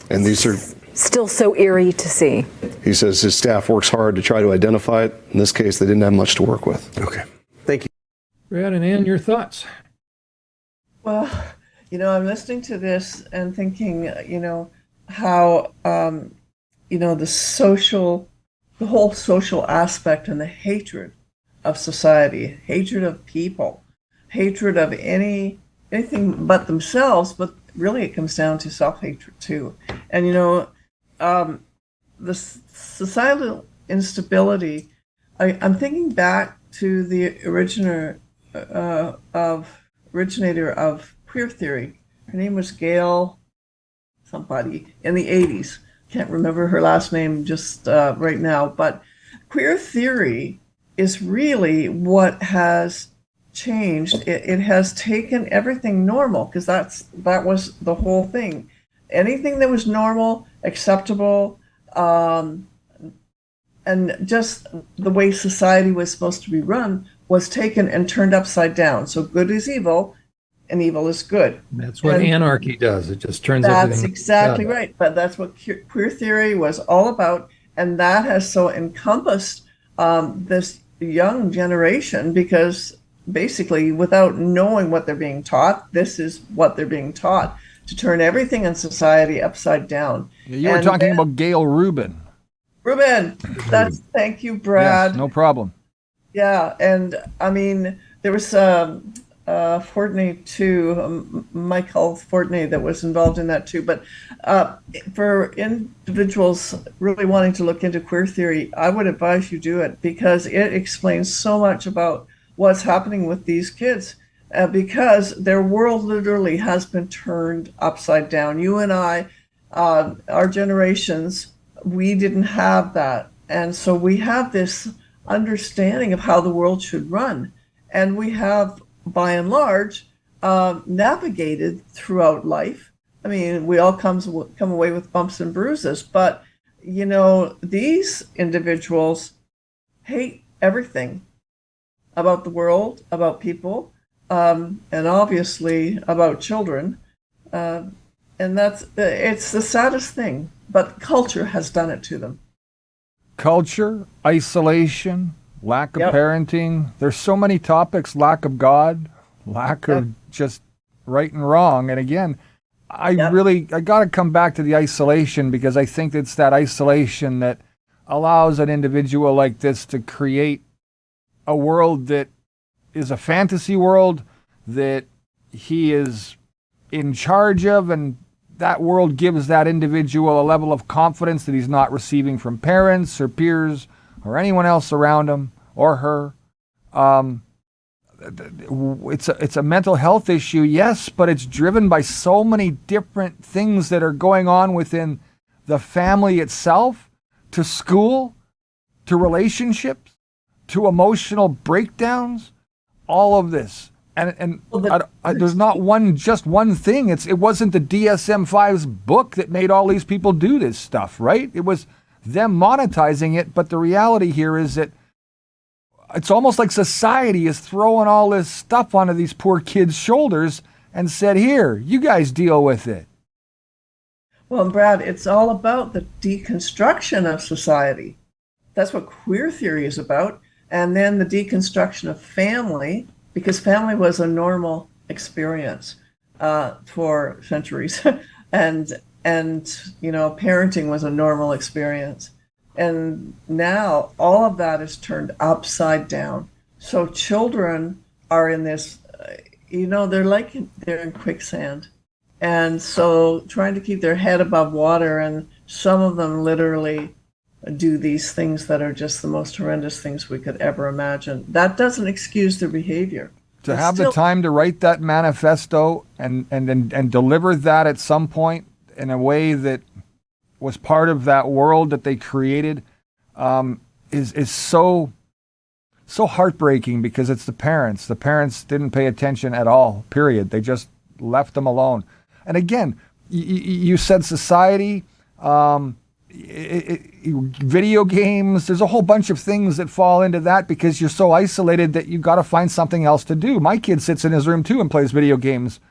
And these are still so eerie to see. He says his staff works hard to try to identify it. In this case, they didn't have much to work with. Okay. Thank you. Brad and Ann, your thoughts? Well, I'm listening to this and thinking, how, the whole social aspect and the hatred of society, hatred of people, hatred of anything but themselves, but really it comes down to self-hatred too. And, the societal instability, I'm thinking back to the originator of queer theory. Her name was Gail somebody in the 80s. Can't remember her last name just right now, but queer theory is really what has changed. It has taken everything normal, because that was the whole thing. Anything that was normal, acceptable, and just the way society was supposed to be run was taken and turned upside down. So good is evil, and evil is good. That's what anarchy does. It just turns everything. That's exactly right. But that's what queer theory was all about, and that has so encompassed this young generation, because basically, without knowing what they're being taught, this is what they're being taught, to turn everything in society upside down. You were talking about Gail Rubin. Thank you, Brad. Yes, no problem. Yeah, and there was Fortney too, Michael Fortney, that was involved in that too. But for individuals really wanting to look into queer theory, I would advise you do it, because it explains so much about what's happening with these kids, because their world literally has been turned upside down. You and I, our generations, we didn't have that. And so we have this understanding of how the world should run. And we have, by and large, navigated throughout life. We all come away with bumps and bruises, but these individuals hate everything about the world, about people, and obviously about children. And it's the saddest thing, but culture has done it to them. Culture, isolation, lack of parenting. There's so many topics, lack of God, lack of just right and wrong. And again, I got to come back to the isolation, because I think it's that isolation that allows an individual like this to create a world that is a fantasy world that he is in charge of, and that world gives that individual a level of confidence that he's not receiving from parents or peers or anyone else around him or her. It's a mental health issue, yes, but it's driven by so many different things that are going on within the family itself, to school, to relationships, to emotional breakdowns, all of this. And there's not just one thing. It wasn't the DSM-5's book that made all these people do this stuff, right? It was them monetizing it. But the reality here is that it's almost like society is throwing all this stuff onto these poor kids' shoulders and said, here, you guys deal with it. Well, Brad, it's all about the deconstruction of society. That's what queer theory is about. And then the deconstruction of family, because family was a normal experience for centuries. and parenting was a normal experience. And now all of that is turned upside down. So children are in this, they're in quicksand. And so trying to keep their head above water, and some of them literally do these things that are just the most horrendous things we could ever imagine. That doesn't excuse their behavior. To have the time to write that manifesto and deliver that at some point in a way that was part of that world that they created is so heartbreaking, because it's the parents. The parents didn't pay attention at all, period. They just left them alone. And again, you said society, video games, there's a whole bunch of things that fall into that, because you're so isolated that you got to find something else to do. My kid sits in his room too and plays video games.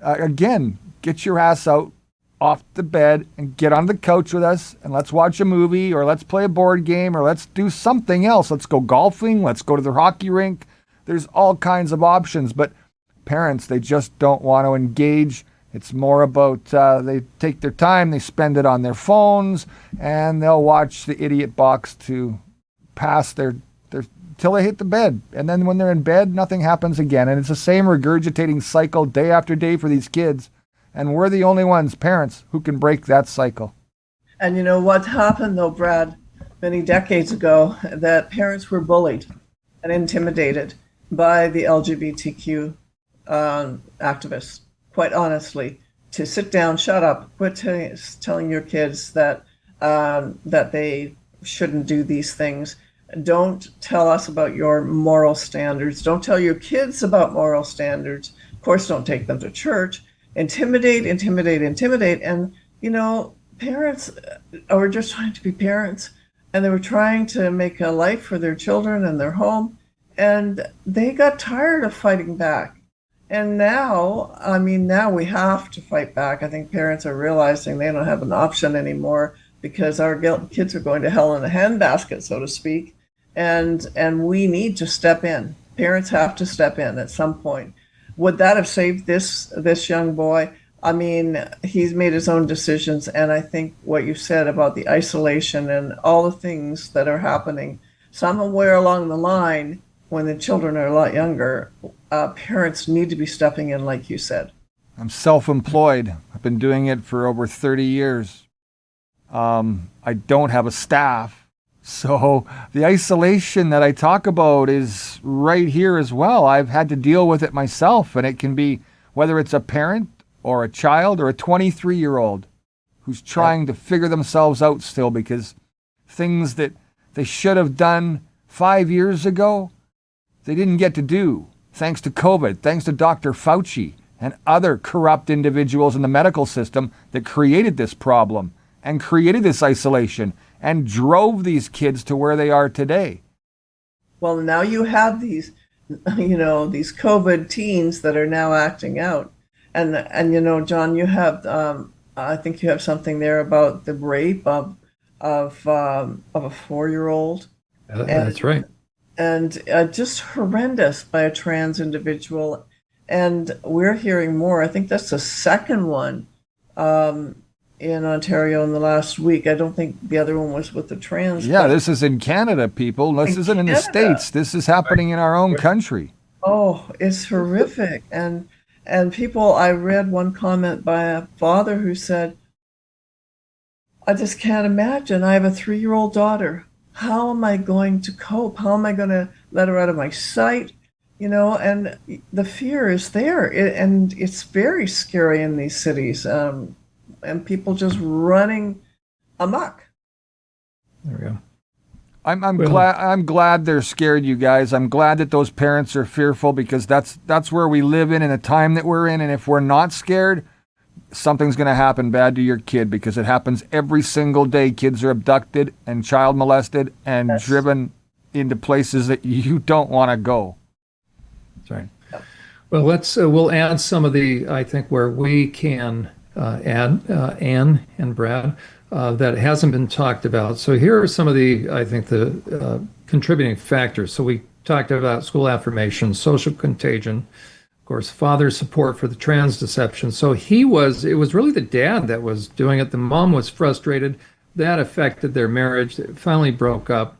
Again, get your ass out off the bed and get on the couch with us, and let's watch a movie, or let's play a board game, or let's do something else. Let's go golfing. Let's go to the hockey rink. There's all kinds of options, but parents, they just don't want to engage. It's more about they take their time, they spend it on their phones, and they'll watch the idiot box to pass their till they hit the bed. And then when they're in bed, nothing happens again. And it's the same regurgitating cycle day after day for these kids. And we're the only ones, parents, who can break that cycle. And you know what happened, though, Brad, many decades ago, that parents were bullied and intimidated by the LGBTQ activists. Quite honestly, to sit down, shut up, quit telling your kids that they shouldn't do these things. Don't tell us about your moral standards. Don't tell your kids about moral standards. Of course, don't take them to church. Intimidate. And, parents are just trying to be parents, and they were trying to make a life for their children and their home, and they got tired of fighting back. And now we have to fight back. I think parents are realizing they don't have an option anymore, because our kids are going to hell in a handbasket, so to speak. And we need to step in. Parents have to step in at some point. Would that have saved this young boy? I mean, he's made his own decisions. And I think what you said about the isolation and all the things that are happening, somewhere along the line, when the children are a lot younger, parents need to be stepping in, like you said. I'm self-employed. I've been doing it for over 30 years. I don't have a staff. So the isolation that I talk about is right here as well. I've had to deal with it myself, and it can be whether it's a parent or a child or a 23-year-old who's trying to figure themselves out still, because things that they should have done 5 years ago, they didn't get to do, thanks to COVID, thanks to Dr. Fauci and other corrupt individuals in the medical system that created this problem and created this isolation and drove these kids to where they are today. Well, now you have these, these COVID teens that are now acting out. And John, you have, I think you have something there about the rape of a 4-year-old. That's right. And just horrendous by a trans individual. And we're hearing more. I think that's the second one in Ontario in the last week. I don't think the other one was with the trans. Yeah, this is in Canada, people. This isn't in the States. This is happening in our own country. Oh, it's horrific. And people, I read one comment by a father who said, I just can't imagine. I have a 3-year-old daughter. How am I going to cope? How am I going to let her out of my sight? And the fear is there. And it's very scary in these cities. And people just running amok. There we go. I'm glad they're scared, you guys. I'm glad that those parents are fearful, because that's where we live in a time that we're in. And if we're not scared, something's going to happen bad to your kid, because it happens every single day. Kids are abducted and child molested and driven into places that you don't want to go. That's right. Well, we'll add some of I think where we can add, Ann and Brad, that hasn't been talked about. So here are some of the contributing factors. So we talked about school affirmation, social contagion, of course, father's support for the trans deception. So it was really the dad that was doing it. The mom was frustrated. That affected their marriage. It finally broke up.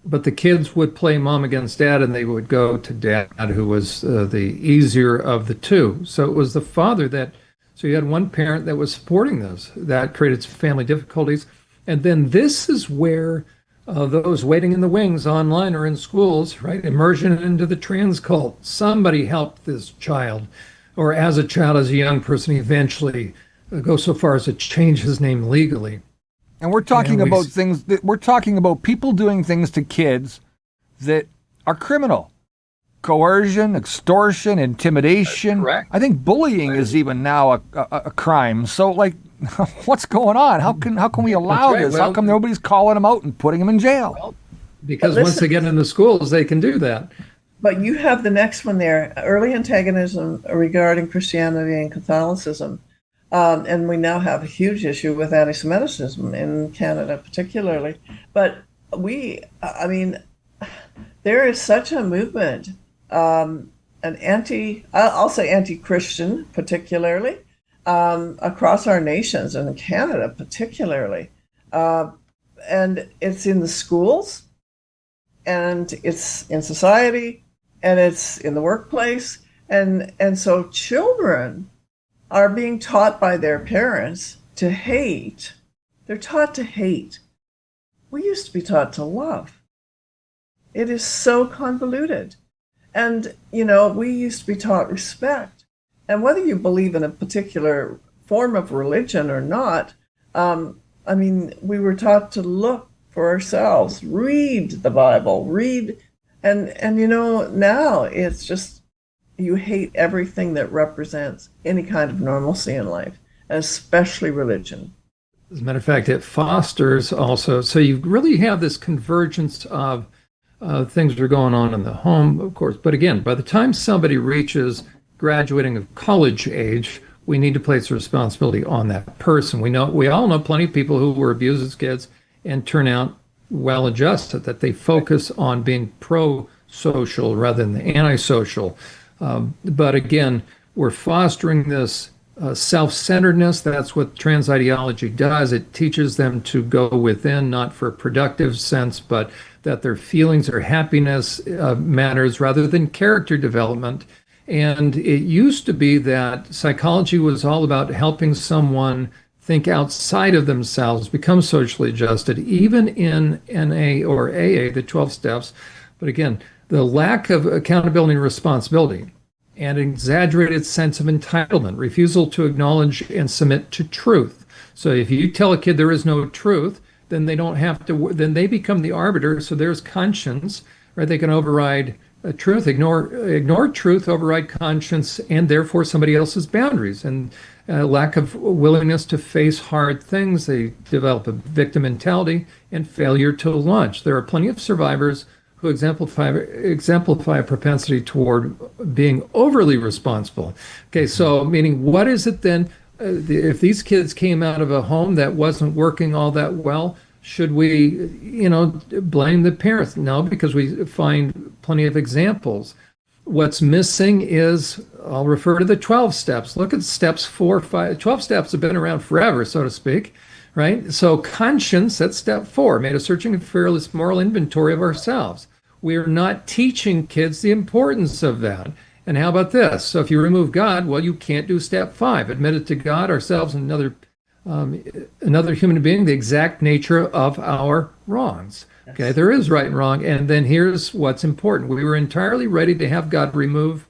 But the kids would play mom against dad, and they would go to dad, who was the easier of the two. So it was the father so you had one parent that was supporting this. That created family difficulties. And then this is where those waiting in the wings online or in schools, right? Immersion into the trans cult. Somebody helped this child, or as a child, as a young person, eventually go so far as to change his name legally. And we're talking we're talking about people doing things to kids that are criminal. Coercion, extortion, intimidation. Correct. I think bullying is even now a crime. So, what's going on? How can we allow this? How come nobody's calling them out and putting them in jail? Well, because once they get into schools, they can do that. But you have the next one there, early antagonism regarding Christianity and Catholicism. And we now have a huge issue with anti-Semitism in Canada particularly. But there is such a movement, I'll say anti-Christian particularly, across our nations and in Canada particularly. And it's in the schools, and it's in society, and it's in the workplace. And so children are being taught by their parents to hate. They're taught to hate. We used to be taught to love. It is so convoluted. And, we used to be taught respect. And whether you believe in a particular form of religion or not, we were taught to look for ourselves, read the Bible, and now it's just, you hate everything that represents any kind of normalcy in life, and especially religion. As a matter of fact, it fosters also, so you really have this convergence of things that are going on in the home, of course. But again, by the time somebody reaches graduating of college age, we need to place the responsibility on that person. We all know plenty of people who were abused as kids and turn out well-adjusted, that they focus on being pro-social rather than antisocial. But again, we're fostering this self-centeredness. That's what trans ideology does. It teaches them to go within, not for a productive sense, but that their feelings or happiness matters rather than character development. And it used to be that psychology was all about helping someone think outside of themselves, become socially adjusted, even in NA or AA, the 12 steps. But again, the lack of accountability and responsibility and an exaggerated sense of entitlement, refusal to acknowledge and submit to truth. So if you tell a kid there is no truth, then they don't have to, then they become the arbiter. So there's conscience, right? They can override truth, ignore truth, override conscience, and therefore somebody else's boundaries. And lack of willingness to face hard things. They develop a victim mentality and failure to launch. There are plenty of survivors who exemplify a propensity toward being overly responsible. Okay, so meaning what is it then? If these kids came out of a home that wasn't working all that well, should we, blame the parents? No, because we find plenty of examples. What's missing is, I'll refer to the 12 steps. Look at steps 4, 5. 12 steps have been around forever, so to speak, right? So conscience, that's step 4, made a searching and fearless moral inventory of ourselves. We are not teaching kids the importance of that. And how about this? So if you remove God, well, you can't do step 5, admit it to God, ourselves, and another human being, the exact nature of our wrongs. Okay, there is right and wrong. And then here's what's important. We were entirely ready to have God remove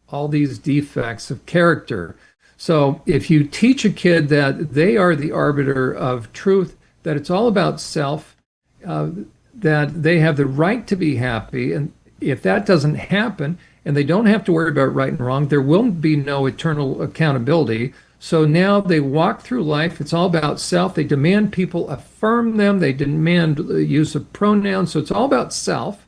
all these defects of character. So if you teach a kid that they are the arbiter of truth, that it's all about self, that they have the right to be happy, and if that doesn't happen, and they don't have to worry about right and wrong, there will be no eternal accountability. So now they walk through life. It's all about self. They demand people affirm them. They demand the use of pronouns. So it's all about self.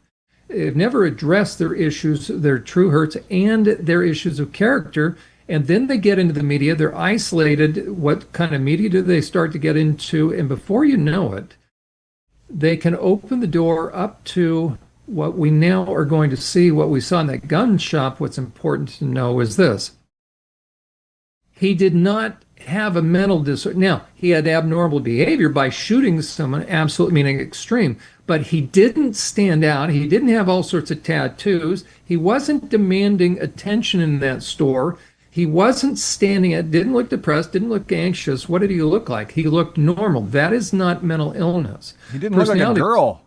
They've never addressed their issues, their true hurts, and their issues of character. And then they get into the media. They're isolated. What kind of media do they start to get into? And before you know it, they can open the door up to what we now are going to see, what we saw in that gun shop. What's important to know is this. He did not have a mental disorder. Now, he had abnormal behavior by shooting someone, absolutely meaning extreme, but he didn't stand out. He didn't have all sorts of tattoos. He wasn't demanding attention in that store. He wasn't standing at, didn't look depressed, didn't look anxious. What did he look like? He looked normal. That is not mental illness. He didn't look like a girl.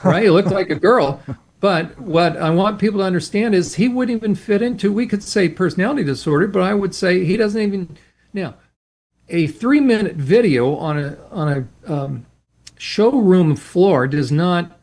Right? He looked like a girl. But what I want people to understand is he wouldn't even fit into, we could say personality disorder, but I would say he doesn't even, now, a 3-minute video on a showroom floor does not,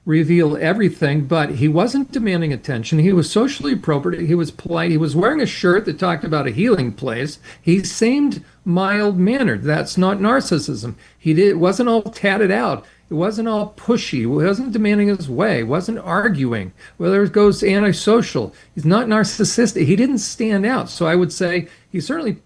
reveal everything, but he wasn't demanding attention. He was socially appropriate. He was polite. He was wearing a shirt that talked about a healing place. He seemed mild-mannered. That's not narcissism. It wasn't all tatted out. It wasn't all pushy. He wasn't demanding his way. He wasn't arguing. Well, there goes antisocial. He's not narcissistic. He didn't stand out. So I would say he certainly,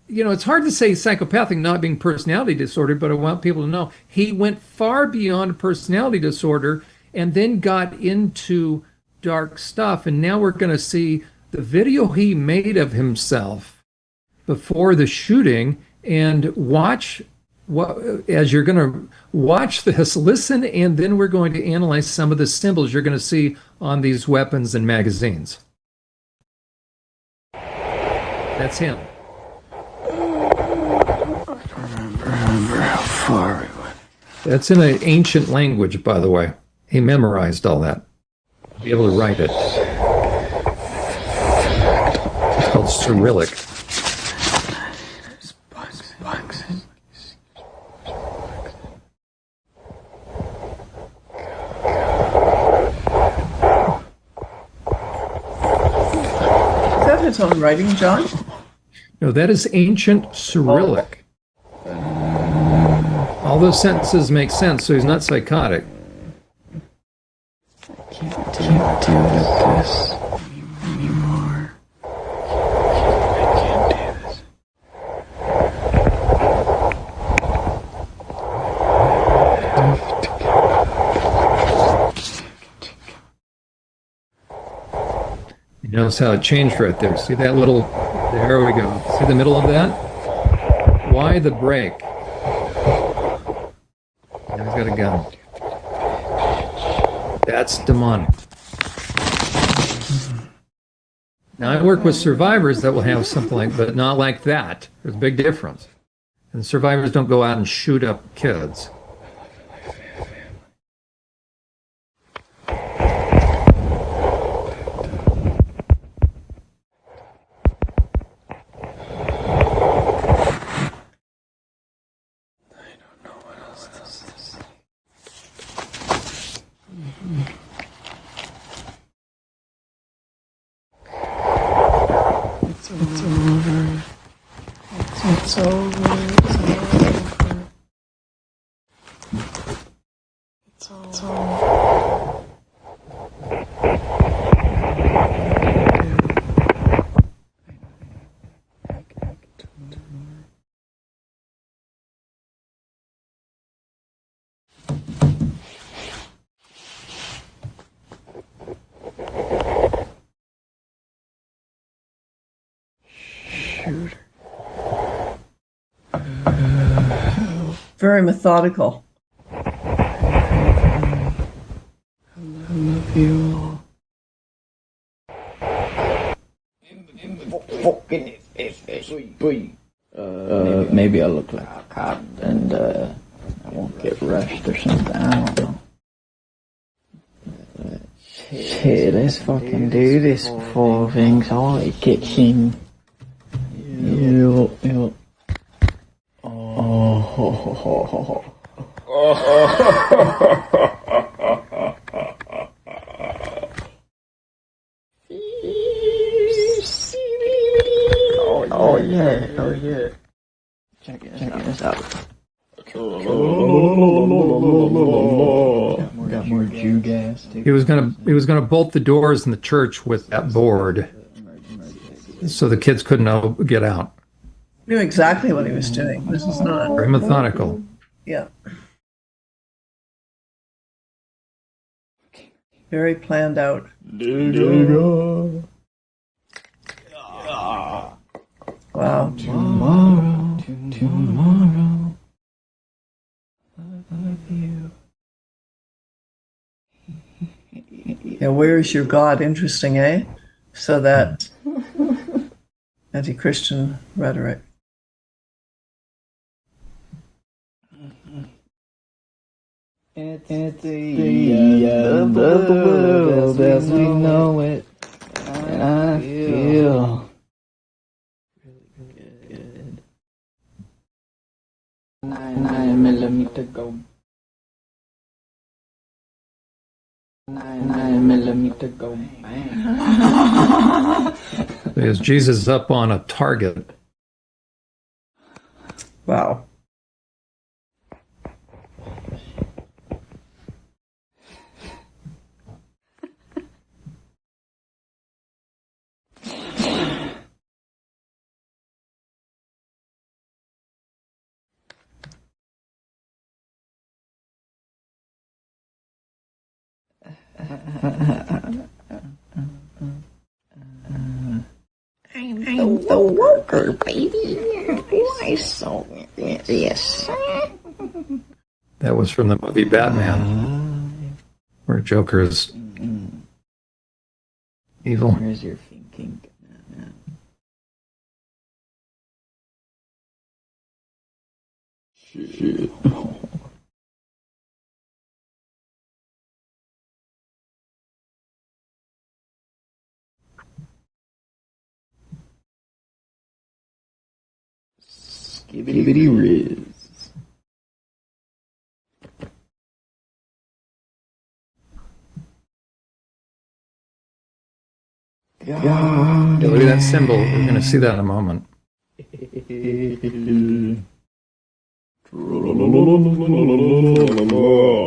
it's hard to say psychopathic not being personality disorder, but I want people to know he went far beyond personality disorder and then got into dark stuff. And now we're going to see the video he made of himself before the shooting, and watch as you're going to watch this, listen, and then we're going to analyze some of the symbols you're going to see on these weapons and magazines. That's him. Remember how far we went. That's in an ancient language, by the way. He memorized all that. Be able to write it. It's called Cyrillic. His own writing, John? No, that is ancient Cyrillic. All those sentences make sense, so he's not psychotic. I can't do this anymore. I can't do this. Notice how it changed right there. See that little, there we go. See the middle of that? Why the break? Now he's got a gun. That's demonic. Now I work with survivors that will have something like, but not like that. There's a big difference. And survivors don't go out and shoot up kids. It's over. It's over. It's over. It's over. Very methodical. I love you all. Maybe I look like a cop and I won't get rushed or something. I don't know. Shit, let's fucking do this before things already kicks in. Yo. Oh. Oh yeah. Check this out. Got more Jew gas. He was gonna bolt the doors in the church with that board, so the kids couldn't get out. Knew exactly what he was doing. This is not Very methodical. Yeah. Very planned out. Wow. Tomorrow. I love you. Yeah, where is your God? Interesting, eh? So that anti-Christian rhetoric. It's the end of the world as we know it, and I feel really good. 9mm go. 9mm go bang. Because Jesus is up on a target. Wow. I'm the worker, baby. Why so yes? That was from the movie Batman, where Joker is evil. Where's your thinking? Shit. Skibbity Riz. Yeah, look at that symbol. We're going to see that in a moment.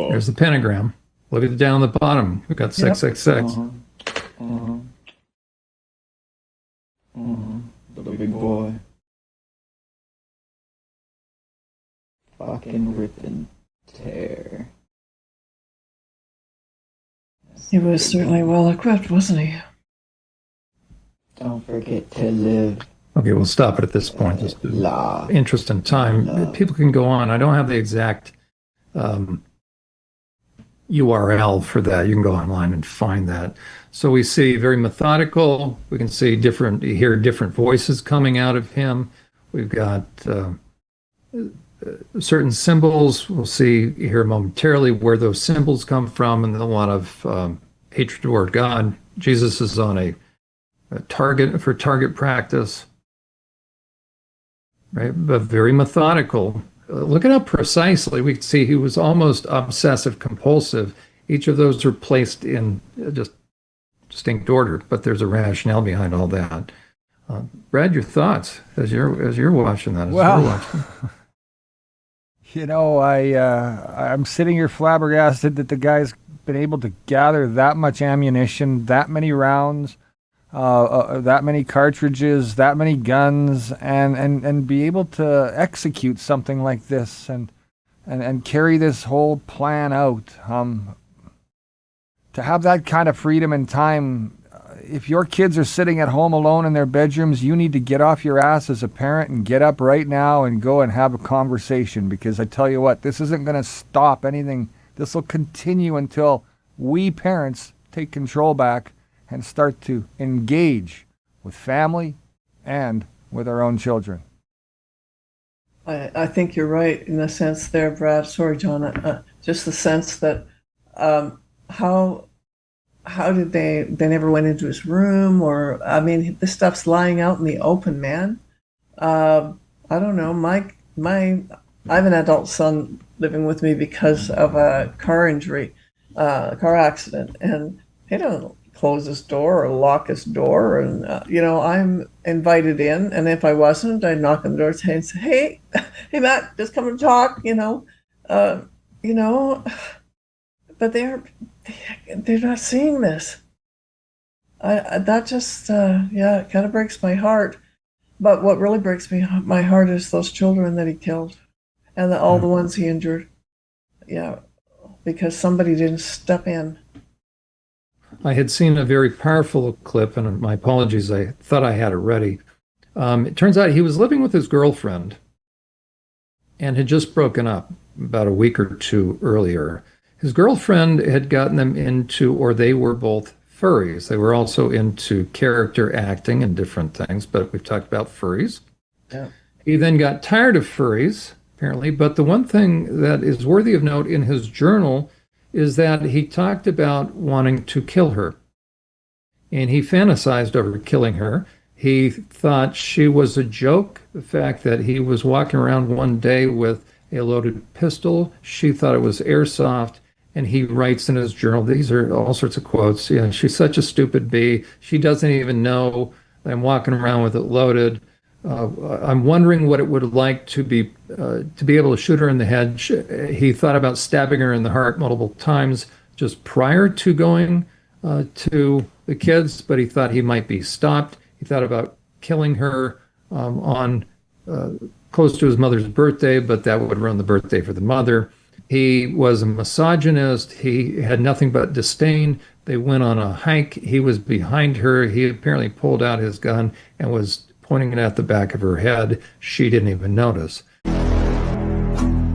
There's the pentagram. Look at it down at the bottom. We've got 666. The big boy. Fucking rip and tear. He was certainly well equipped, wasn't he? Don't forget to live. Okay, we'll stop it at this point. Just interest in time. People can go on. I don't have the exact URL for that. You can go online and find that. So we see very methodical. We can see you hear different voices coming out of him. We've got certain symbols. We'll see here momentarily where those symbols come from, and a lot of hatred toward God. Jesus is on a target practice, right? But very methodical. Look at how precisely we can see he was almost obsessive compulsive. Each of those are placed in just distinct order, but there's a rationale behind all that. Brad, your thoughts as you're watching that? You know, I'm sitting here flabbergasted that the guy's been able to gather that much ammunition, that many rounds, that many cartridges, that many guns, and be able to execute something like this and carry this whole plan out. To have that kind of freedom and time if your kids are sitting at home alone in their bedrooms, you need to get off your ass as a parent and get up right now and go and have a conversation, because I tell you what, this isn't going to stop anything. This will continue until we parents take control back and start to engage with family and with our own children. I think you're right in the sense there, Brad. Sorry, John. Just the sense that how did they never went into his room, or, I mean, this stuff's lying out in the open, man. I don't know. I have an adult son living with me because of a car injury, car accident, and he doesn't close his door or lock his door. And, I'm invited in, and if I wasn't, I'd knock on the door and say, hey, Matt, just come and talk, but they're not seeing this. That just, it kind of breaks my heart. But what really breaks my heart is those children that he killed, and all the ones he injured. Yeah, because somebody didn't step in. I had seen a very powerful clip, and my apologies, I thought I had it ready. It turns out he was living with his girlfriend and had just broken up about a week or two earlier. His girlfriend had gotten them into, or they were both furries. They were also into character acting and different things, but we've talked about furries. Yeah. He then got tired of furries, apparently, but the one thing that is worthy of note in his journal is that he talked about wanting to kill her. And he fantasized over killing her. He thought she was a joke. The fact that he was walking around one day with a loaded pistol, she thought it was airsoft. And he writes in his journal, these are all sorts of quotes. Yeah, she's such a stupid bee. She doesn't even know I'm walking around with it loaded. I'm wondering what it would like to be able to shoot her in the head. He thought about stabbing her in the heart multiple times just prior to going to the kids, but he thought he might be stopped. He thought about killing her on close to his mother's birthday, but that would ruin the birthday for the mother. He was a misogynist. He had nothing but disdain. They went on a hike. He was behind her. He apparently pulled out his gun and was pointing it at the back of her head. She didn't even notice.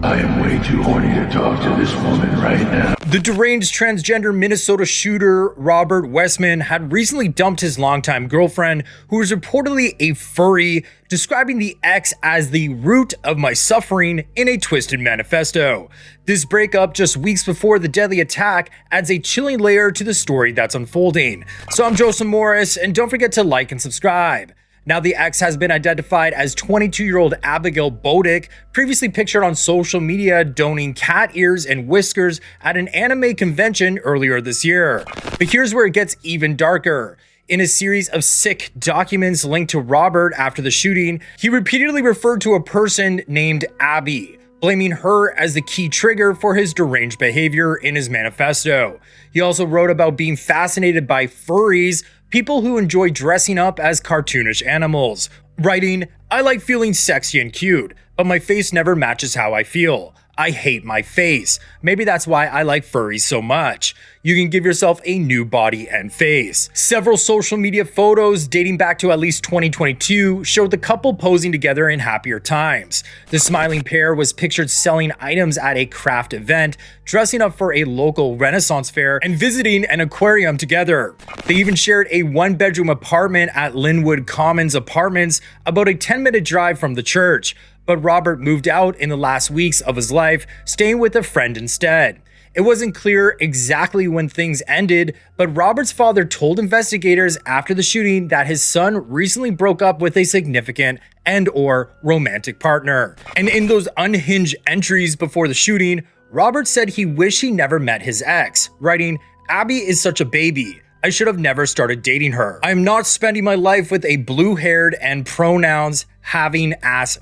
I am way too horny to talk to this woman right now. The deranged transgender Minnesota shooter Robert Westman had recently dumped his longtime girlfriend, who was reportedly a furry, describing the ex as the root of my suffering in a twisted manifesto. This breakup just weeks before the deadly attack adds a chilling layer to the story that's unfolding. So I'm Joseph Morris, and don't forget to like and subscribe. Now, the ex has been identified as 22-year-old Abigail Bodick, previously pictured on social media donning cat ears and whiskers at an anime convention earlier this year. But here's where it gets even darker. In a series of sick documents linked to Robert after the shooting, he repeatedly referred to a person named Abby, blaming her as the key trigger for his deranged behavior in his manifesto. He also wrote about being fascinated by furries, people who enjoy dressing up as cartoonish animals, writing, "I like feeling sexy and cute, but my face never matches how I feel. I hate my face. Maybe that's why I like furries so much. You can give yourself a new body and face." Several social media photos dating back to at least 2022 showed the couple posing together in happier times. The smiling pair was pictured selling items at a craft event, dressing up for a local Renaissance fair, and visiting an aquarium together. They even shared a one-bedroom apartment at Linwood Commons Apartments, about a 10-minute drive from the church. But Robert moved out in the last weeks of his life, staying with a friend instead. It wasn't clear exactly when things ended, but Robert's father told investigators after the shooting that his son recently broke up with a significant and/or romantic partner. And in those unhinged entries before the shooting, Robert said he wished he never met his ex, writing, "Abby is such a baby. I should have never started dating her. I am not spending my life with a blue-haired and pronouns having ass.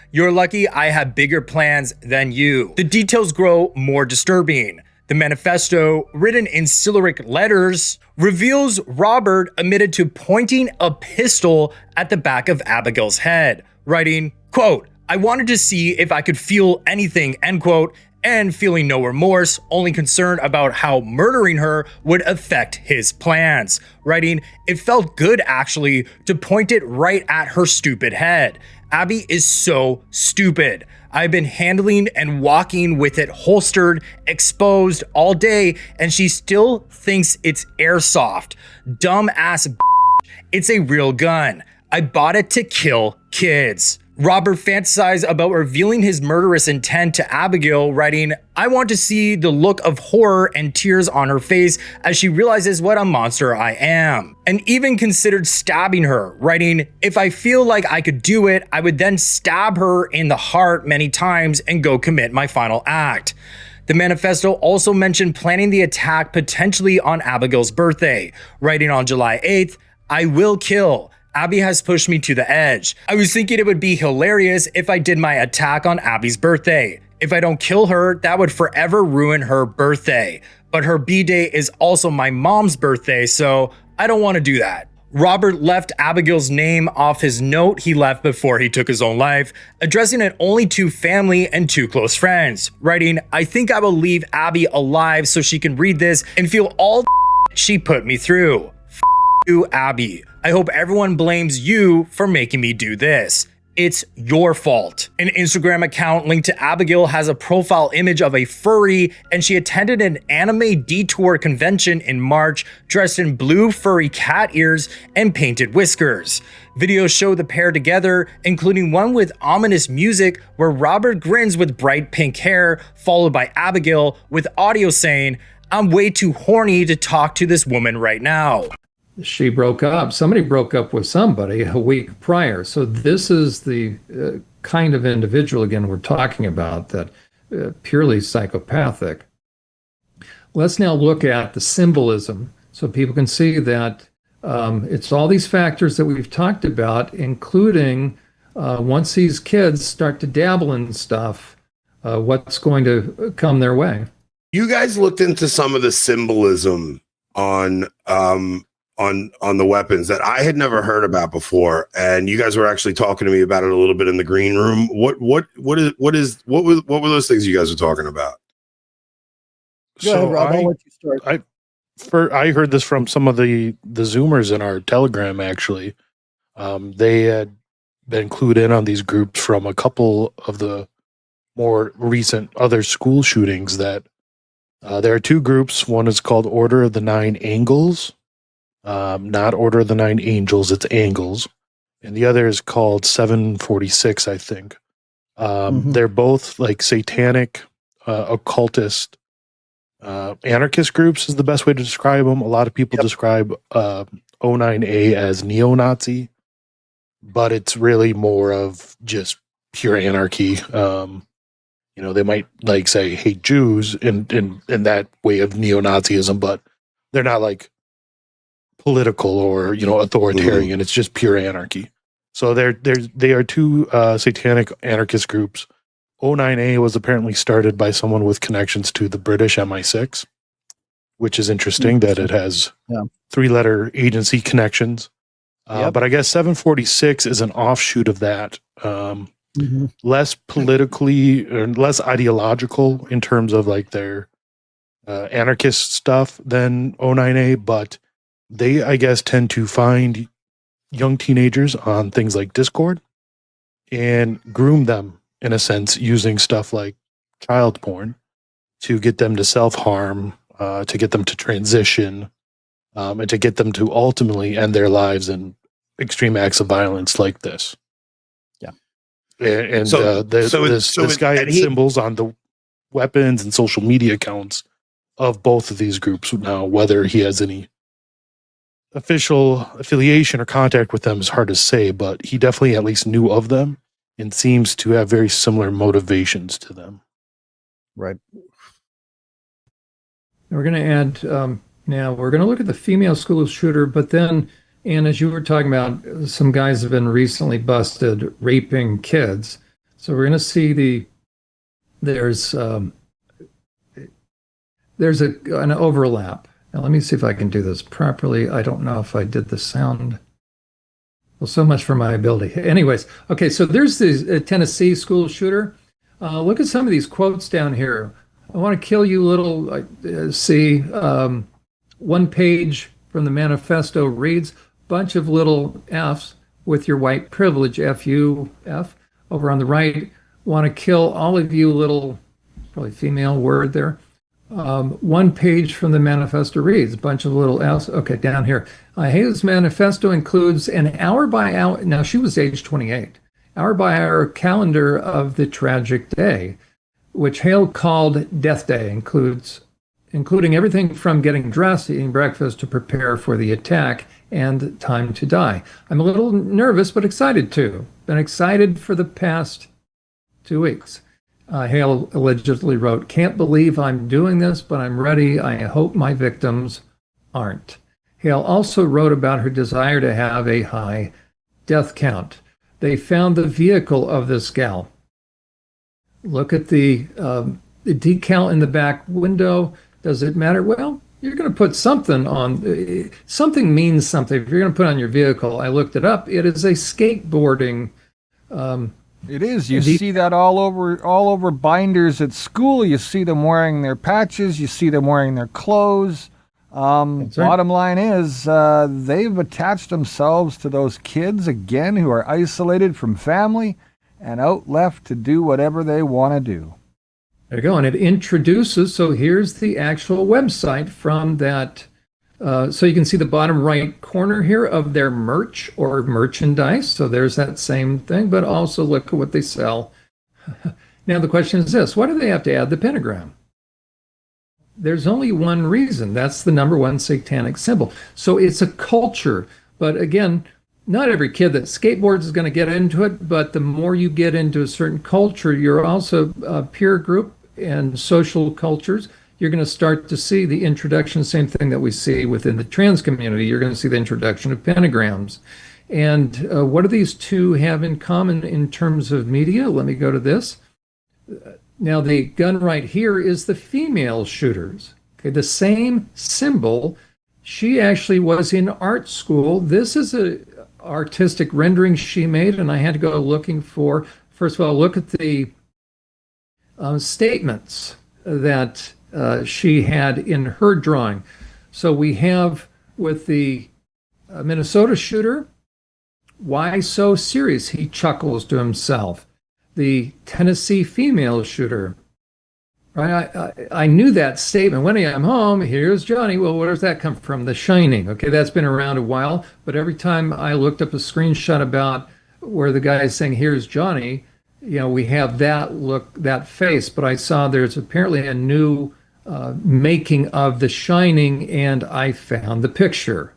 You're lucky I have bigger plans than you." The details grow more disturbing. The manifesto, written in Cyrillic letters, reveals Robert admitted to pointing a pistol at the back of Abigail's head, writing, quote, "I wanted to see if I could feel anything," end quote, and feeling no remorse, only concerned about how murdering her would affect his plans. Writing, "It felt good actually to point it right at her stupid head. Abby is so stupid. I've been handling and walking with it holstered, exposed all day, and she still thinks it's airsoft. Dumb ass b****. It's a real gun. I bought it to kill kids." Robert fantasized about revealing his murderous intent to Abigail, writing, "I want to see the look of horror and tears on her face as she realizes what a monster I am." And even considered stabbing her, writing, "If I feel like I could do it, I would then stab her in the heart many times and go commit my final act." The manifesto also mentioned planning the attack potentially on Abigail's birthday, writing on July 8th, "I will kill. Abby has pushed me to the edge. I was thinking it would be hilarious if I did my attack on Abby's birthday. If I don't kill her, that would forever ruin her birthday. But her B-day is also my mom's birthday, so I don't want to do that." Robert left Abigail's name off his note he left before he took his own life, addressing it only to family and 2 close friends, writing, "I think I will leave Abby alive so she can read this and feel all the she put me through. You, Abby. I hope everyone blames you for making me do this. It's your fault." An Instagram account linked to Abigail has a profile image of a furry, and she attended an anime detour convention in March dressed in blue furry cat ears and painted whiskers. Videos show the pair together, including one with ominous music where Robert grins with bright pink hair, followed by Abigail with audio saying, "I'm way too horny to talk to this woman right now." She broke up. Somebody broke up with somebody a week prior. So this is the kind of individual, again, we're talking about, that purely psychopathic. Let's now look at the symbolism so people can see that it's all these factors that we've talked about, including once these kids start to dabble in stuff, what's going to come their way. You guys looked into some of the symbolism on the weapons that I had never heard about before, and you guys were actually talking to me about it a little bit in the green room. What were those things you guys were talking about? Go ahead, Rob. I'll let you start. I heard this from some of the Zoomers in our Telegram. Actually, they had been clued in on these groups from a couple of the more recent other school shootings. That there are 2 groups. One is called Order of the 9 Angles. Not Order of the 9 Angels, it's Angles. And the other is called 746, I think. They're both like satanic, occultist, anarchist groups is the best way to describe them. A lot of people describe O9A as neo-Nazi, but it's really more of just pure anarchy. They might like say hate Jews in that way of neo-Nazism, but they're not like political or authoritarian. It's just pure anarchy. So they are 2 satanic anarchist groups. O9A was apparently started by someone with connections to the British MI6, which is interesting that it has 3-letter agency connections. But I guess 746 is an offshoot of that, less politically or less ideological in terms of like their anarchist stuff than O9A, but they, I guess, tend to find young teenagers on things like Discord and groom them, in a sense, using stuff like child porn to get them to self-harm, to get them to transition, and to get them to ultimately end their lives in extreme acts of violence like this. Yeah. And this guy had symbols on the weapons and social media accounts of both of these groups. Now, whether he has any official affiliation or contact with them is hard to say, but he definitely at least knew of them and seems to have very similar motivations to them. Right. We're going to add, now we're going to look at the female school shooter, but then, and as you were talking about, some guys have been recently busted raping kids. So we're going to see there's an overlap. Now, let me see if I can do this properly. I don't know if I did the sound. Well, so much for my ability. Anyways, okay, so there's the Tennessee school shooter. Look at some of these quotes down here. I want to kill you, little. See, one page from the manifesto reads, bunch of little F's with your white privilege, F-U-F. Over on the right, want to kill all of you, little, probably female word there. One page from the manifesto reads, a bunch of little F's. Okay, down here. Hale's manifesto includes an hour by hour, now she was age 28, hour by hour calendar of the tragic day, which Hale called Death Day, including everything from getting dressed, eating breakfast, to prepare for the attack and time to die. I'm a little nervous, but excited too. Been excited for the past 2 weeks. Hale allegedly wrote, "Can't believe I'm doing this, but I'm ready. I hope my victims aren't." Hale also wrote about her desire to have a high death count. They found the vehicle of this gal. Look at the decal in the back window. Does it matter? Well, you're going to put something on. Something means something. If you're going to put on your vehicle, I looked it up. It is a skateboarding. It is. You see that all over binders at school. You see them wearing their patches. You see them wearing their clothes. Bottom line is they've attached themselves to those kids, again, who are isolated from family and out left to do whatever they want to do. There you go. And it introduces, so here's the actual website from that. So you can see the bottom right corner here of their merch or merchandise. So there's that same thing, but also look at what they sell. Now the question is this: why do they have to add the pentagram? There's only one reason. That's the number one satanic symbol. So it's a culture. But again, not every kid that skateboards is going to get into it, but the more you get into a certain culture, you're also a peer group and social cultures, you're going to start to see the introduction, same thing that we see within the trans community. You're going to see the introduction of pentagrams. And what do these two have in common in terms of media? Let me go to this. Now, the gun right here is the female shooters. Okay, the same symbol. She actually was in art school. This is a artistic rendering she made, and I had to go looking for, first of all, look at the statements that she had in her drawing. So we have with the Minnesota shooter, why so serious? He chuckles to himself. The Tennessee female shooter, right? I knew that statement. When I'm home, here's Johnny. Well, where does that come from? The Shining. Okay, that's been around a while, but every time I looked up a screenshot about where the guy is saying, here's Johnny, you know, we have that look, that face, but I saw there's apparently a new making of The Shining, and I found the picture.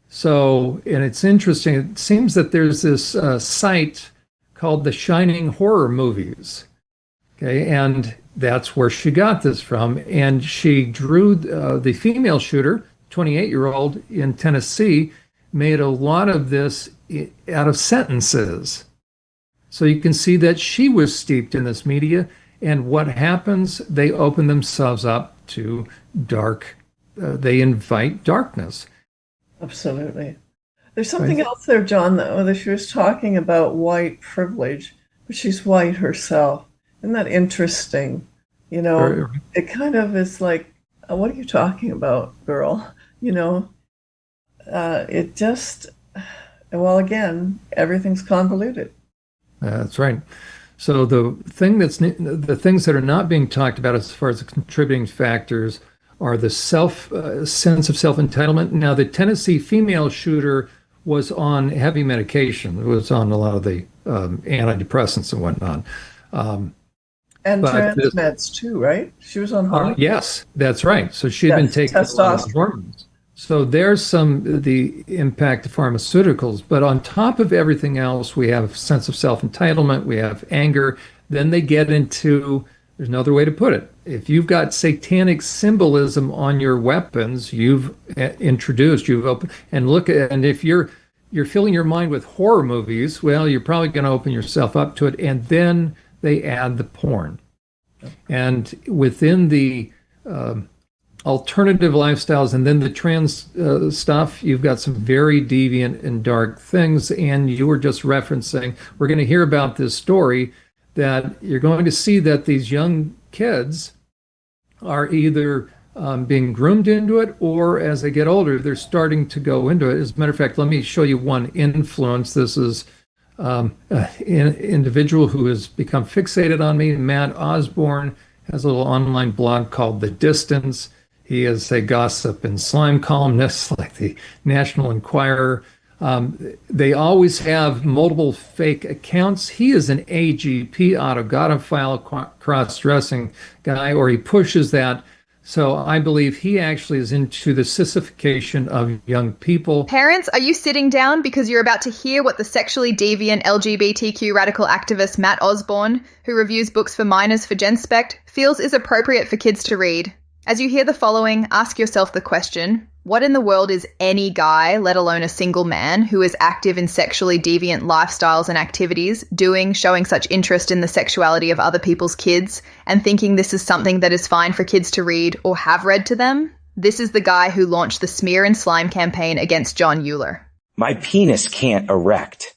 So, and it's interesting, it seems that there's this site called The Shining Horror Movies. Okay, and that's where she got this from. And she drew the female shooter, 28-year-old in Tennessee, made a lot of this out of sentences. So you can see that she was steeped in this media. And what happens? They open themselves up to dark. They invite darkness. Absolutely. There's something else there, John, though, that she was talking about white privilege, but she's white herself. Isn't that interesting? You know, it kind of is like, what are you talking about, girl? You know, it just, well, again, everything's convoluted. That's right. So the things that are not being talked about as far as the contributing factors are the sense of self-entitlement. Now, the Tennessee female shooter was on heavy medication. It was on a lot of the antidepressants and whatnot. And trans meds too, right? She was on hormones. Yes, that's right. So she had been taking a lot of hormones. So there's the impact of pharmaceuticals. But on top of everything else, we have a sense of self-entitlement. We have anger. Then they get into, there's no other way to put it. If you've got satanic symbolism on your weapons, you've introduced, you've opened, and look at, and if you're filling your mind with horror movies, well, you're probably going to open yourself up to it. And then they add the porn. And within the alternative lifestyles and then the trans stuff, you've got some very deviant and dark things. And you were just referencing, we're going to hear about this story that you're going to see that these young kids are either being groomed into it, or as they get older, they're starting to go into it. As a matter of fact, let me show you one influence. This is an individual who has become fixated on me. Matt Osborne has a little online blog called The Distance. He is a gossip and slime columnist like the National Enquirer. They always have multiple fake accounts. He is an AGP, autogodophile, cross-dressing guy, or he pushes that. So I believe he actually is into the sissification of young people. Parents, are you sitting down because you're about to hear what the sexually deviant LGBTQ radical activist Matt Osborne, who reviews books for minors for GenSpect, feels is appropriate for kids to read? As you hear the following, ask yourself the question, what in the world is any guy, let alone a single man, who is active in sexually deviant lifestyles and activities, showing such interest in the sexuality of other people's kids, and thinking this is something that is fine for kids to read or have read to them? This is the guy who launched the smear and slime campaign against Jon Uhler. My penis can't erect.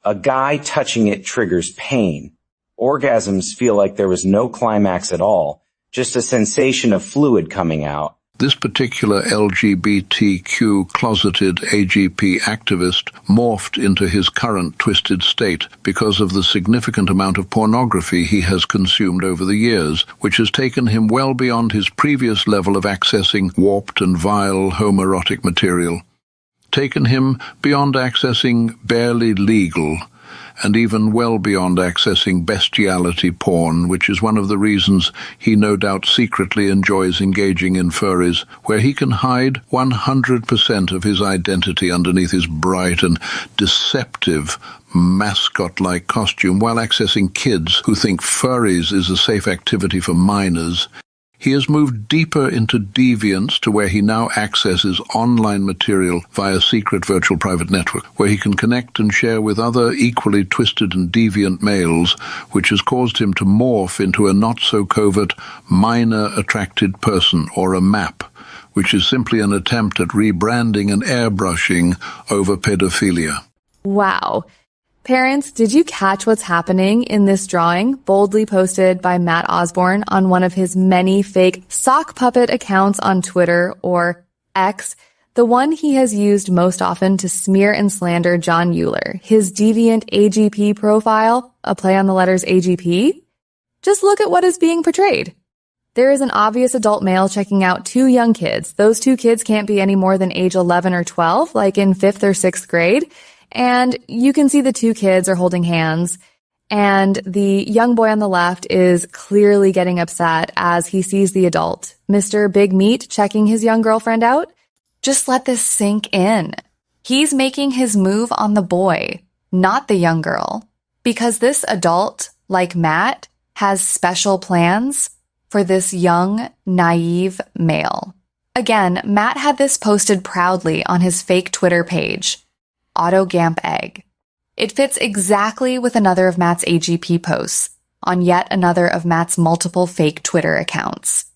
A guy touching it triggers pain. Orgasms feel like there was no climax at all, just a sensation of fluid coming out. This particular LGBTQ closeted AGP activist morphed into his current twisted state because of the significant amount of pornography he has consumed over the years, which has taken him well beyond his previous level of accessing warped and vile homoerotic material, taken him beyond accessing barely legal, and even well beyond accessing bestiality porn, which is one of the reasons he no doubt secretly enjoys engaging in furries, where he can hide 100% of his identity underneath his bright and deceptive mascot-like costume, while accessing kids who think furries is a safe activity for minors. He has moved deeper into deviance to where he now accesses online material via secret virtual private network, where he can connect and share with other equally twisted and deviant males, which has caused him to morph into a not-so-covert minor-attracted person, or a MAP, which is simply an attempt at rebranding and airbrushing over pedophilia. Wow. Parents, did you catch what's happening in this drawing, boldly posted by Matt Osborne on one of his many fake sock puppet accounts on Twitter, or X, the one he has used most often to smear and slander Jon Uhler, his deviant AGP profile, a play on the letters AGP? Just look at what is being portrayed. There is an obvious adult male checking out two young kids. Those two kids can't be any more than age 11 or 12, like in 5th or 6th grade. And you can see the two kids are holding hands, and the young boy on the left is clearly getting upset as he sees the adult, Mr. Big Meat, checking his young girlfriend out. Just let this sink in. He's making his move on the boy, not the young girl, because this adult, like Matt, has special plans for this young, naive male. Again, Matt had this posted proudly on his fake Twitter page, Autogamp Egg. It fits exactly with another of Matt's AGP posts on yet another of Matt's multiple fake Twitter accounts,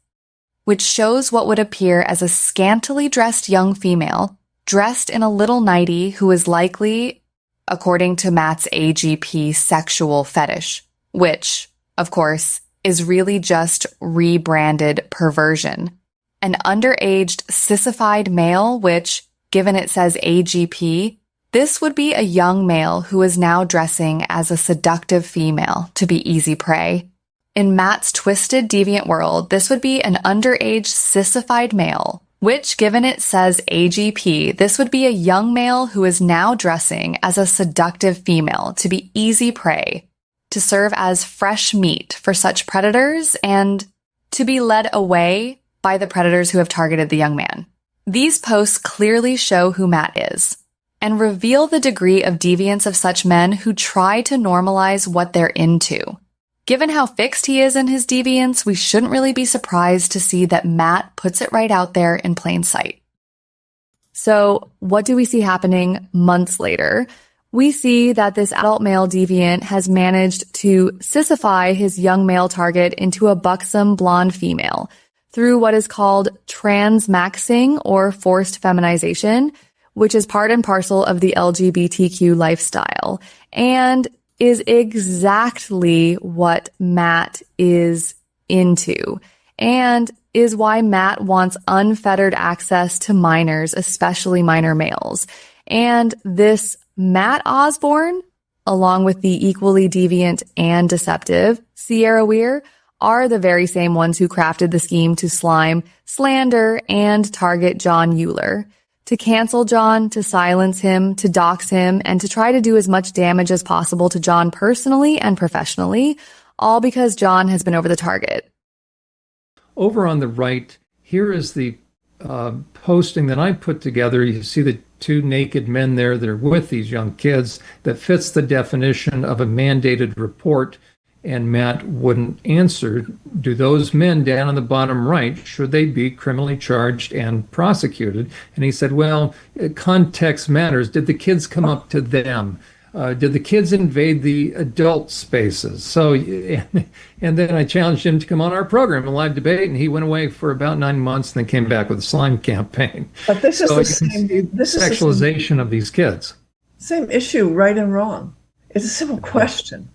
which shows what would appear as a scantily dressed young female dressed in a little nightie who is likely, according to Matt's AGP, sexual fetish, which, of course, is really just rebranded perversion. An underaged sissified male, which, given it says AGP, this would be a young male who is now dressing as a seductive female to be easy prey. In Matt's twisted, deviant world, this would be an underage sissified male, which, given it says AGP, this would be a young male who is now dressing as a seductive female to be easy prey, to serve as fresh meat for such predators and to be led away by the predators who have targeted the young man. These posts clearly show who Matt is and reveal the degree of deviance of such men who try to normalize what they're into. Given how fixed he is in his deviance, we shouldn't really be surprised to see that Matt puts it right out there in plain sight. So, what do we see happening months later? We see that this adult male deviant has managed to sissify his young male target into a buxom blonde female through what is called transmaxing or forced feminization, which is part and parcel of the LGBTQ lifestyle. And is exactly what Matt is into, and is why Matt wants unfettered access to minors, especially minor males. And this Matt Osborne, along with the equally deviant and deceptive Sierra Weir, are the very same ones who crafted the scheme to slime, slander, and target Jon Uhler, to cancel Jon, to silence him, to dox him, and to try to do as much damage as possible to Jon personally and professionally, all because Jon has been over the target. Over on the right, here is the posting that I put together. You see the two naked men there that are with these young kids that fits the definition of a mandated report, and Matt wouldn't answer. Do those men down on the bottom right, should they be criminally charged and prosecuted? And he said, well, context matters. Did the kids come up to them? Did the kids invade the adult spaces? So, and then I challenged him to come on our program, a live debate, and he went away for about 9 months and then came back with a slime campaign. But this is the same. This is sexualization of these kids. Same issue, right and wrong. It's a simple question.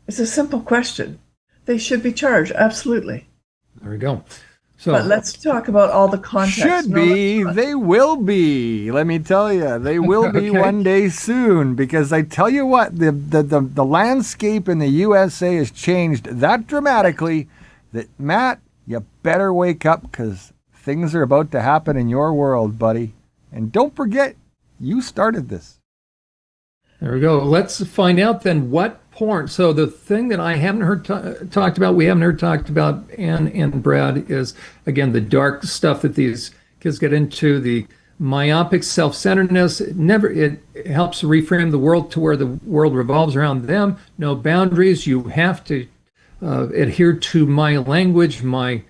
It's a simple question. They should be charged, absolutely. There we go. So, but let's talk about all the context. Should be. They will be. Let me tell you, they will be one day soon. Because I tell you what, the landscape in the USA has changed that dramatically that, Matt, you better wake up because things are about to happen in your world, buddy. And don't forget, you started this. There we go. Let's find out then what porn. So the thing that I haven't heard talked about, we haven't heard talked about, Ann and Brad, is, again, the dark stuff that these kids get into, the myopic self-centeredness. It helps reframe the world to where the world revolves around them. No boundaries. You have to adhere to my language, my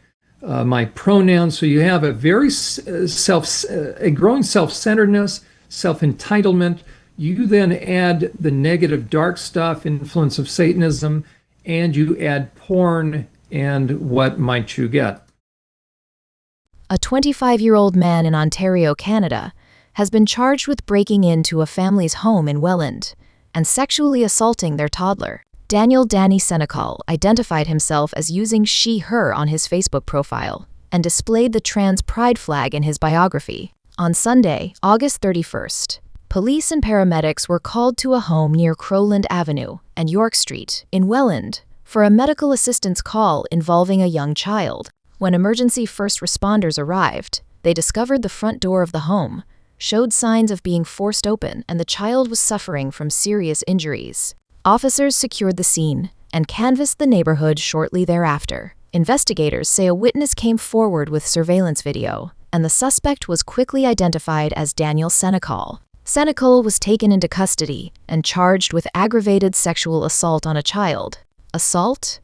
pronouns. So you have a very a growing self-centeredness, self-entitlement. You then add the negative dark stuff, influence of Satanism, and you add porn, and what might you get? A 25-year-old man in Ontario, Canada, has been charged with breaking into a family's home in Welland and sexually assaulting their toddler. Daniel Danny Senecal identified himself as using she/her on his Facebook profile and displayed the trans pride flag in his biography. On Sunday, August 31st, police and paramedics were called to a home near Crowland Avenue and York Street in Welland for a medical assistance call involving a young child. When emergency first responders arrived, they discovered the front door of the home showed signs of being forced open and the child was suffering from serious injuries. Officers secured the scene and canvassed the neighborhood shortly thereafter. Investigators say a witness came forward with surveillance video, and the suspect was quickly identified as Daniel Senecal. Senecal was taken into custody and charged with aggravated sexual assault on a child, assault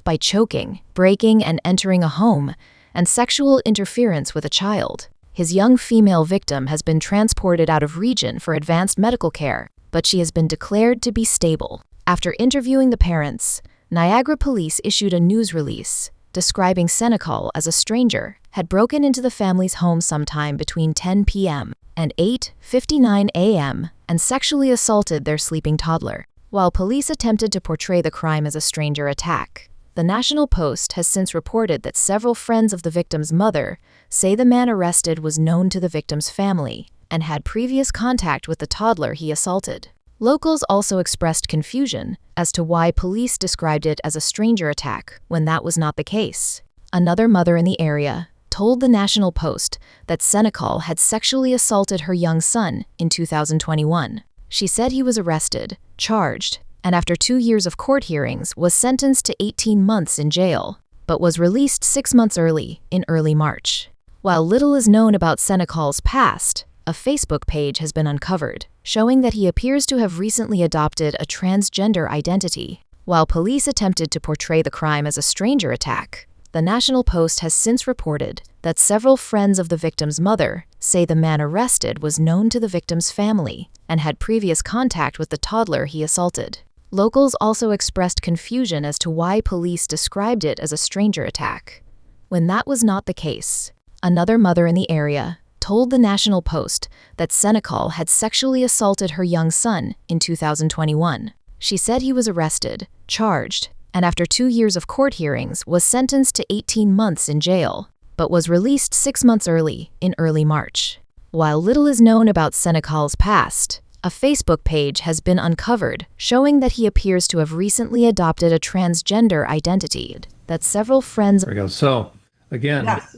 by choking, breaking and entering a home, and sexual interference with a child. His young female victim has been transported out of region for advanced medical care, but she has been declared to be stable. After interviewing the parents, Niagara Police issued a news release describing Senecal as a stranger had broken into the family's home sometime between 10 p.m. and 8:59 a.m. and sexually assaulted their sleeping toddler. While police attempted to portray the crime as a stranger attack, the National Post has since reported that several friends of the victim's mother say the man arrested was known to the victim's family and had previous contact with the toddler he assaulted. Locals also expressed confusion as to why police described it as a stranger attack when that was not the case. Another mother in the area told the National Post that Senecal had sexually assaulted her young son in 2021. She said he was arrested, charged, and after 2 years of court hearings was sentenced to 18 months in jail, but was released 6 months early in early March. While little is known about Senecal's past, a Facebook page has been uncovered, showing that he appears to have recently adopted a transgender identity. While police attempted to portray the crime as a stranger attack, the National Post has since reported that several friends of the victim's mother say the man arrested was known to the victim's family and had previous contact with the toddler he assaulted. Locals also expressed confusion as to why police described it as a stranger attack, when that was not the case. Another mother in the area told the National Post that Senecal had sexually assaulted her young son in 2021. She said he was arrested, charged, and after 2 years of court hearings was sentenced to 18 months in jail, but was released 6 months early in early March. While little is known about Senegal's past, a Facebook page has been uncovered showing that he appears to have recently adopted a transgender identity that several friends... There we go. So, again... Yes,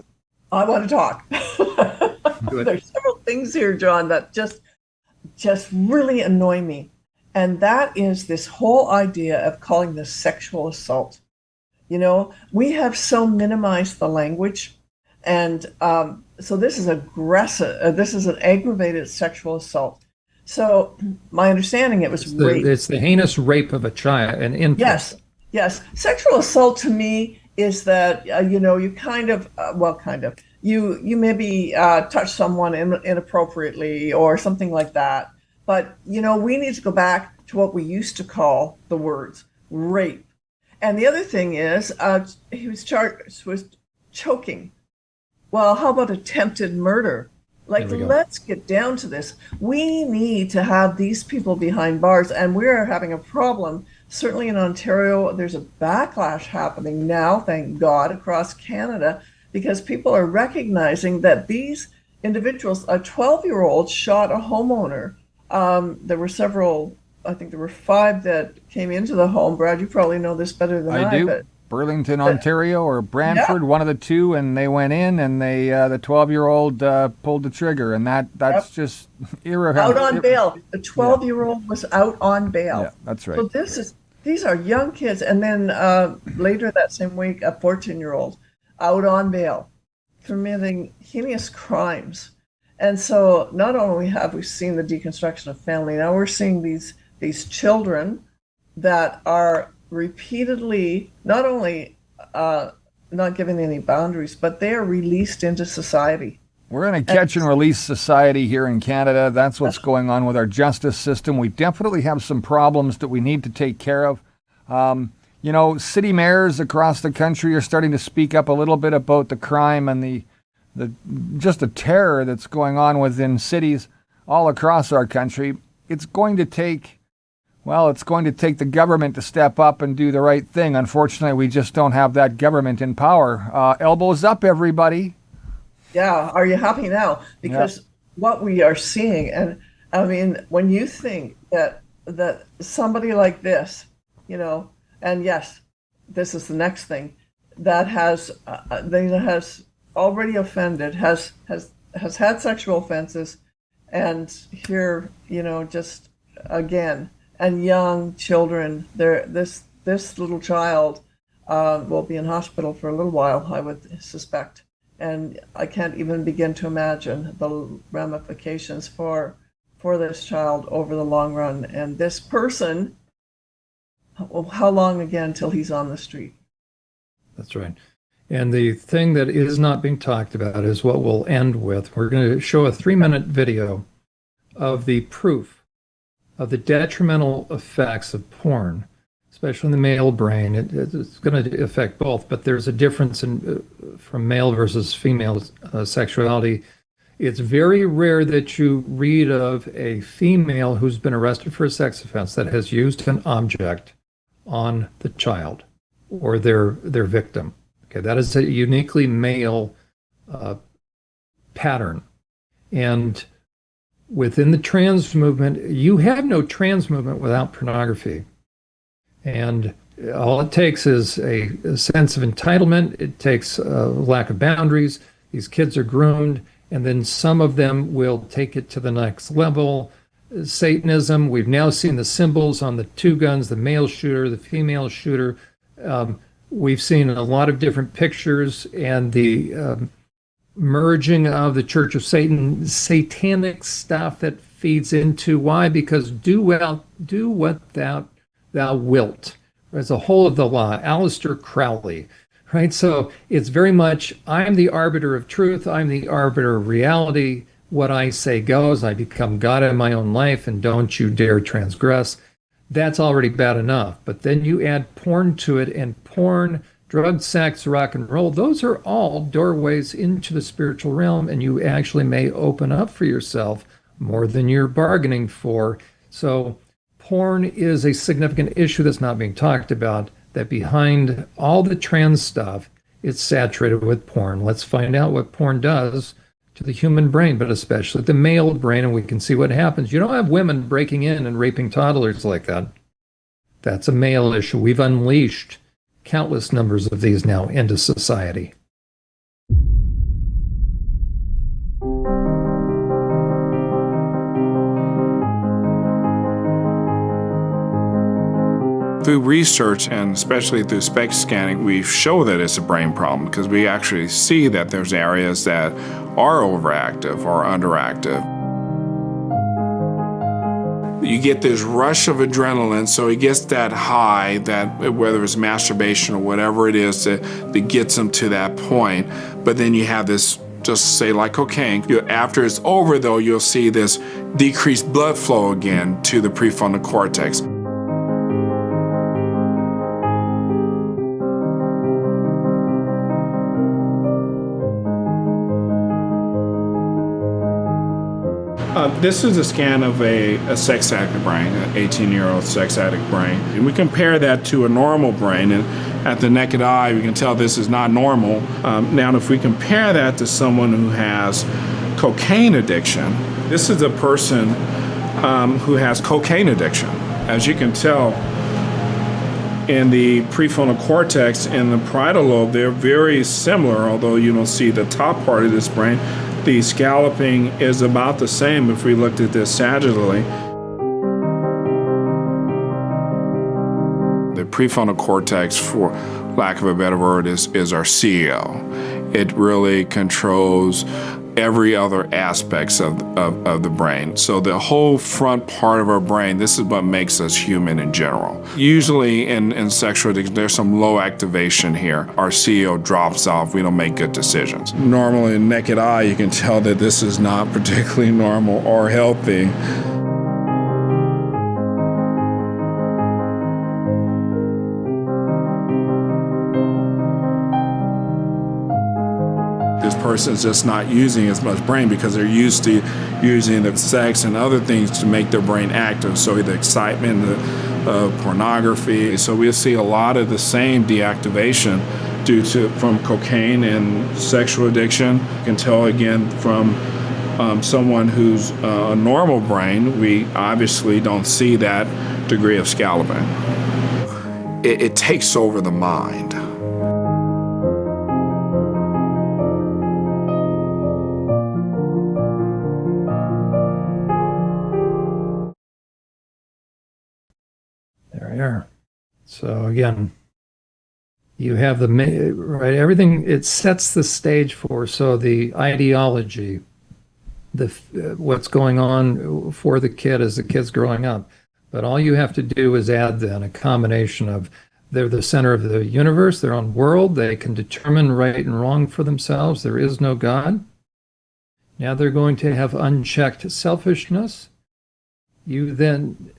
I want to talk. There's several things here, John, that just really annoy me. And that is this whole idea of calling this sexual assault. You know, we have so minimized the language. And so this is aggressive. This is an aggravated sexual assault. So my understanding, it was rape. It's the heinous rape of a child, an infant. Yes. Sexual assault to me is that, you kind of, you maybe touch someone inappropriately or something like that. But, we need to go back to what we used to call the words rape. And the other thing is he was charged with choking. Well, how about attempted murder? Let's get down to this. We need to have these people behind bars, and we're having a problem. Certainly in Ontario, there's a backlash happening now, thank God, across Canada, because people are recognizing that these individuals, a 12-year-old shot a homeowner. There were several, I think there were 5 that came into the home. Brad, you probably know this better than I do. But Burlington, Ontario, or Brantford, one of the two, and they went in, and the 12-year-old pulled the trigger, and that's just irreversible. Out on bail. The 12-year-old was out on bail. Yeah, that's right. So these are young kids, and then later that same week, a 14-year-old out on bail, committing heinous crimes. And so not only have we seen the deconstruction of family, now we're seeing these children that are repeatedly not only not given any boundaries, but they are released into society. We're in a catch and release society here in Canada. That's what's going on with our justice system. We definitely have some problems that we need to take care of. City mayors across the country are starting to speak up a little bit about the crime and the terror that's going on within cities all across our country. It's going to take the government to step up and do the right thing. Unfortunately, we just don't have that government in power. Elbows up, everybody. Yeah, are you happy now? Because what we are seeing, and I mean, when you think that somebody like this, and yes, this is the next thing, that has already offended, has had sexual offenses, and here, just again, and young children, this little child will be in hospital for a little while, I would suspect. And I can't even begin to imagine the ramifications for this child over the long run. And this person, how long again till he's on the street? That's right. And the thing that is not being talked about is what we'll end with. We're going to show a 3-minute video of the proof of the detrimental effects of porn, especially in the male brain. It's going to affect both, but there's a difference from male versus female sexuality. It's very rare that you read of a female who's been arrested for a sex offense that has used an object on the child or their victim. Okay, that is a uniquely male pattern. And within the trans movement, you have no trans movement without pornography. And all it takes is a sense of entitlement. It takes a lack of boundaries. These kids are groomed, and then some of them will take it to the next level. Satanism, we've now seen the symbols on the 2 guns, the male shooter, the female shooter. We've seen a lot of different pictures, and the merging of the Church of Satan, satanic stuff that feeds into. Why? Because do what thou wilt. As a whole of the law, Aleister Crowley, right? So it's very much, I'm the arbiter of truth. I'm the arbiter of reality. What I say goes. I become God in my own life, and don't you dare transgress. That's already bad enough. But then you add porn to it, and porn, drugs, sex, rock and roll, those are all doorways into the spiritual realm, and you actually may open up for yourself more than you're bargaining for. So porn is a significant issue that's not being talked about, that behind all the trans stuff, it's saturated with porn. Let's find out what porn does to the human brain, but especially the male brain, and we can see what happens. You don't have women breaking in and raping toddlers like that. That's a male issue. We've unleashed countless numbers of these now into society. Through research and especially through SPECT scanning, we show that it's a brain problem because we actually see that there's areas that are overactive or underactive. You get this rush of adrenaline, so he gets that high, that whether it's masturbation or whatever it is that gets him to that point. But then you have this, just say like cocaine, after it's over though, you'll see this decreased blood flow again to the prefrontal cortex. This is a scan of a sex addict brain, an 18-year-old sex addict brain. And we compare that to a normal brain, and at the naked eye, we can tell this is not normal. Now, if we compare that to someone who has cocaine addiction, this is a person who has cocaine addiction. As you can tell, in the prefrontal cortex and the parietal lobe, they're very similar, although you don't see the top part of this brain. The scalloping is about the same if we looked at this sagittally. The prefrontal cortex, for lack of a better word, is our CEO. It really controls every other aspects of the brain. So the whole front part of our brain, this is what makes us human in general. Usually in sexual addiction, there's some low activation here. Our CEO drops off, we don't make good decisions. Normally, in naked eye, you can tell that this is not particularly normal or healthy. This person is just not using as much brain because they're used to using the sex and other things to make their brain active. So the excitement, the pornography. So we'll see a lot of the same deactivation from cocaine and sexual addiction. You can tell again from someone who's a normal brain, we obviously don't see that degree of scalloping. It takes over the mind. There we are. So again, you have the right everything. It sets the stage for the ideology, what's going on for the kid as the kid's growing up. But all you have to do is add then a combination of they're the center of the universe, their own world. They can determine right and wrong for themselves. There is no God. Now they're going to have unchecked selfishness. You then,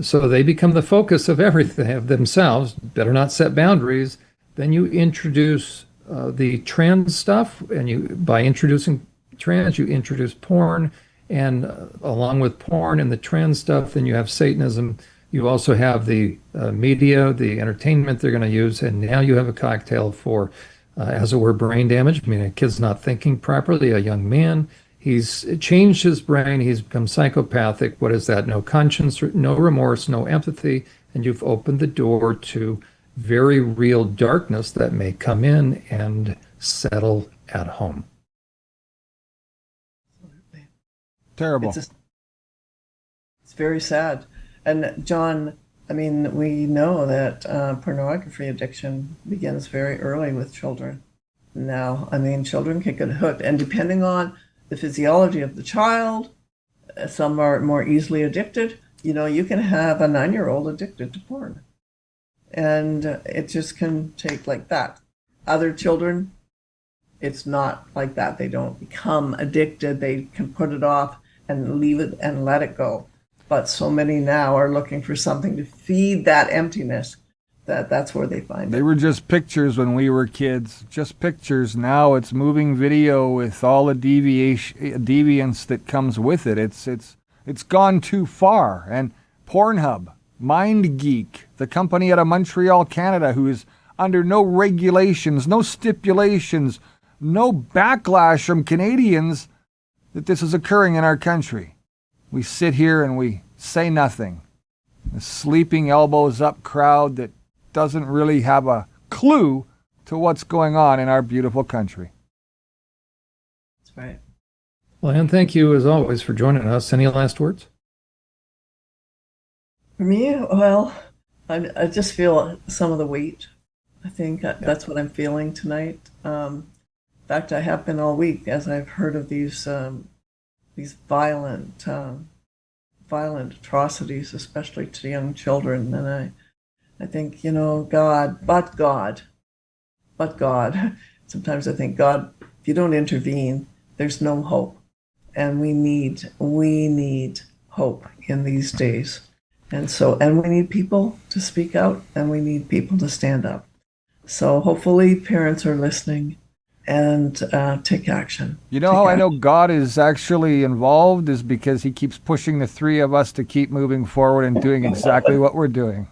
so they become the focus of everything of themselves, better not set boundaries. Then you introduce the trans stuff, and by introducing trans, you introduce porn, and along with porn and the trans stuff, then you have Satanism. You also have the media, the entertainment they're going to use, and now you have a cocktail for, as it were, brain damage. I mean, a kid's not thinking properly, a young man. He's changed his brain. He's become psychopathic. What is that? No conscience, no remorse, no empathy. And you've opened the door to very real darkness that may come in and settle at home. Terrible. It's very sad. And John, I mean, we know that pornography addiction begins very early with children. Now, I mean, children can get hooked. And depending on the physiology of the child, some are more easily addicted. You know, you can have a 9-year-old addicted to porn. And it just can take like that. Other children, it's not like that. They don't become addicted. They can put it off and leave it and let it go. But so many now are looking for something to feed that emptiness. That's where they find it. They were just pictures when we were kids, just pictures. Now it's moving video with all the deviance that comes with it. It's gone too far. And Pornhub, MindGeek, the company out of Montreal, Canada, who is under no regulations, no stipulations, no backlash from Canadians that this is occurring in our country. We sit here and we say nothing. The sleeping elbows up crowd that doesn't really have a clue to what's going on in our beautiful country. That's right. Well, and thank you as always for joining us. Any last words? For me, well, I just feel some of the weight. I think that's what I'm feeling tonight. In fact, I have been all week as I've heard of these violent atrocities, especially to young children. And I think, God. Sometimes I think, God, if you don't intervene, there's no hope. And we need hope in these days. And we need people to speak out, and we need people to stand up. So hopefully parents are listening and take action. You know how I know God is actually involved is because he keeps pushing the three of us to keep moving forward and doing exactly what we're doing.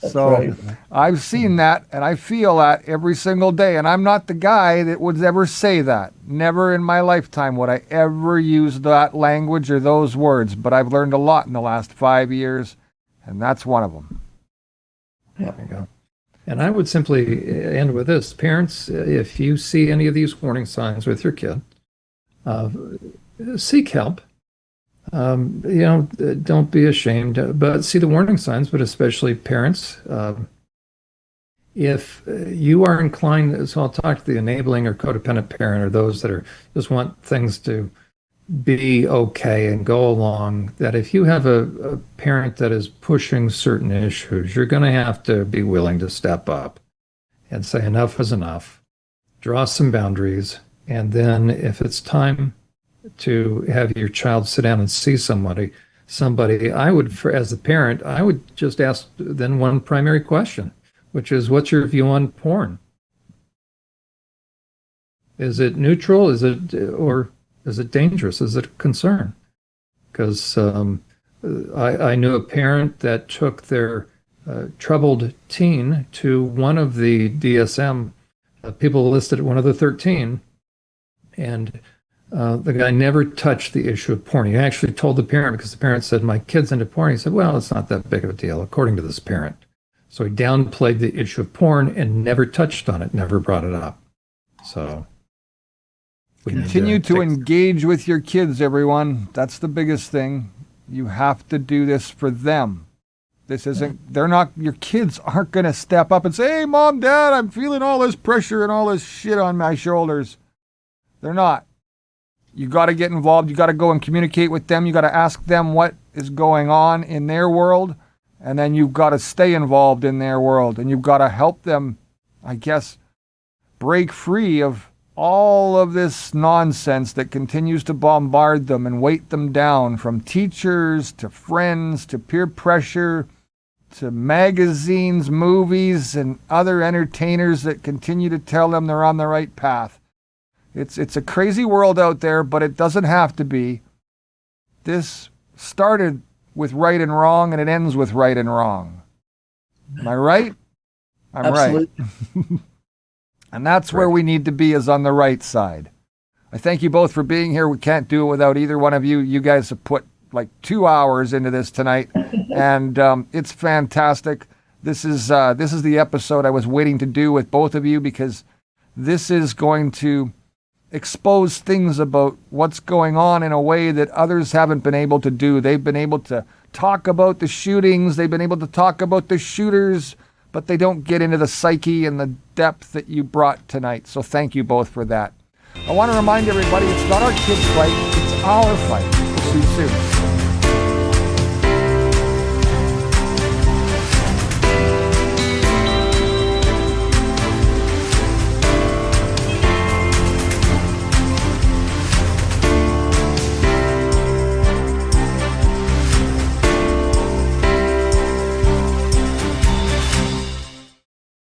That's so right. I've seen that and I feel that every single day. And I'm not the guy that would ever say that. Never in my lifetime would I ever use that language or those words. But I've learned a lot in the last 5 years, and that's one of them. Yeah. There you go. And I would simply end with this. Parents, if you see any of these warning signs with your kid, seek help. Don't be ashamed, but see the warning signs, but especially parents. If you are inclined, so I'll talk to the enabling or codependent parent or those that just want things to be okay and go along, that if you have a parent that is pushing certain issues, you're going to have to be willing to step up and say enough is enough, draw some boundaries, and then if it's time to have your child sit down and see somebody, I would, as a parent, I would just ask then one primary question, which is, what's your view on porn? Is it neutral? Is it dangerous? Is it a concern? Because I knew a parent that took their troubled teen to one of the DSM people listed at one of the 13, and the guy never touched the issue of porn. He actually told the parent, because the parent said, my kid's into porn. He said, well, it's not that big of a deal, according to this parent. So he downplayed the issue of porn and never touched on it, never brought it up. So continue to engage with your kids, everyone. That's the biggest thing. You have to do this for them. Your kids aren't going to step up and say, hey, Mom, Dad, I'm feeling all this pressure and all this shit on my shoulders. They're not. You got to get involved. You got to go and communicate with them. You got to ask them what is going on in their world. And then you've got to stay involved in their world. And you've got to help them, I guess, break free of all of this nonsense that continues to bombard them and weight them down, from teachers to friends to peer pressure to magazines, movies, and other entertainers that continue to tell them they're on the right path. It's a crazy world out there, but it doesn't have to be. This started with right and wrong, and it ends with right and wrong. Am I right? I'm Absolutely. right. And that's where we need to be, is on the right side. I thank you both for being here. We can't do it without either one of you. You guys have put like 2 hours into this tonight, and it's fantastic. This is the episode I was waiting to do with both of you, because this is going to expose things about what's going on in a way that others haven't been able to do. They've been able to talk about the shootings. They've been able to talk about the shooters, but they don't get into the psyche and the depth that you brought tonight. So thank you both for that. I want to remind everybody, it's not our kids' fight, it's our fight. See you soon.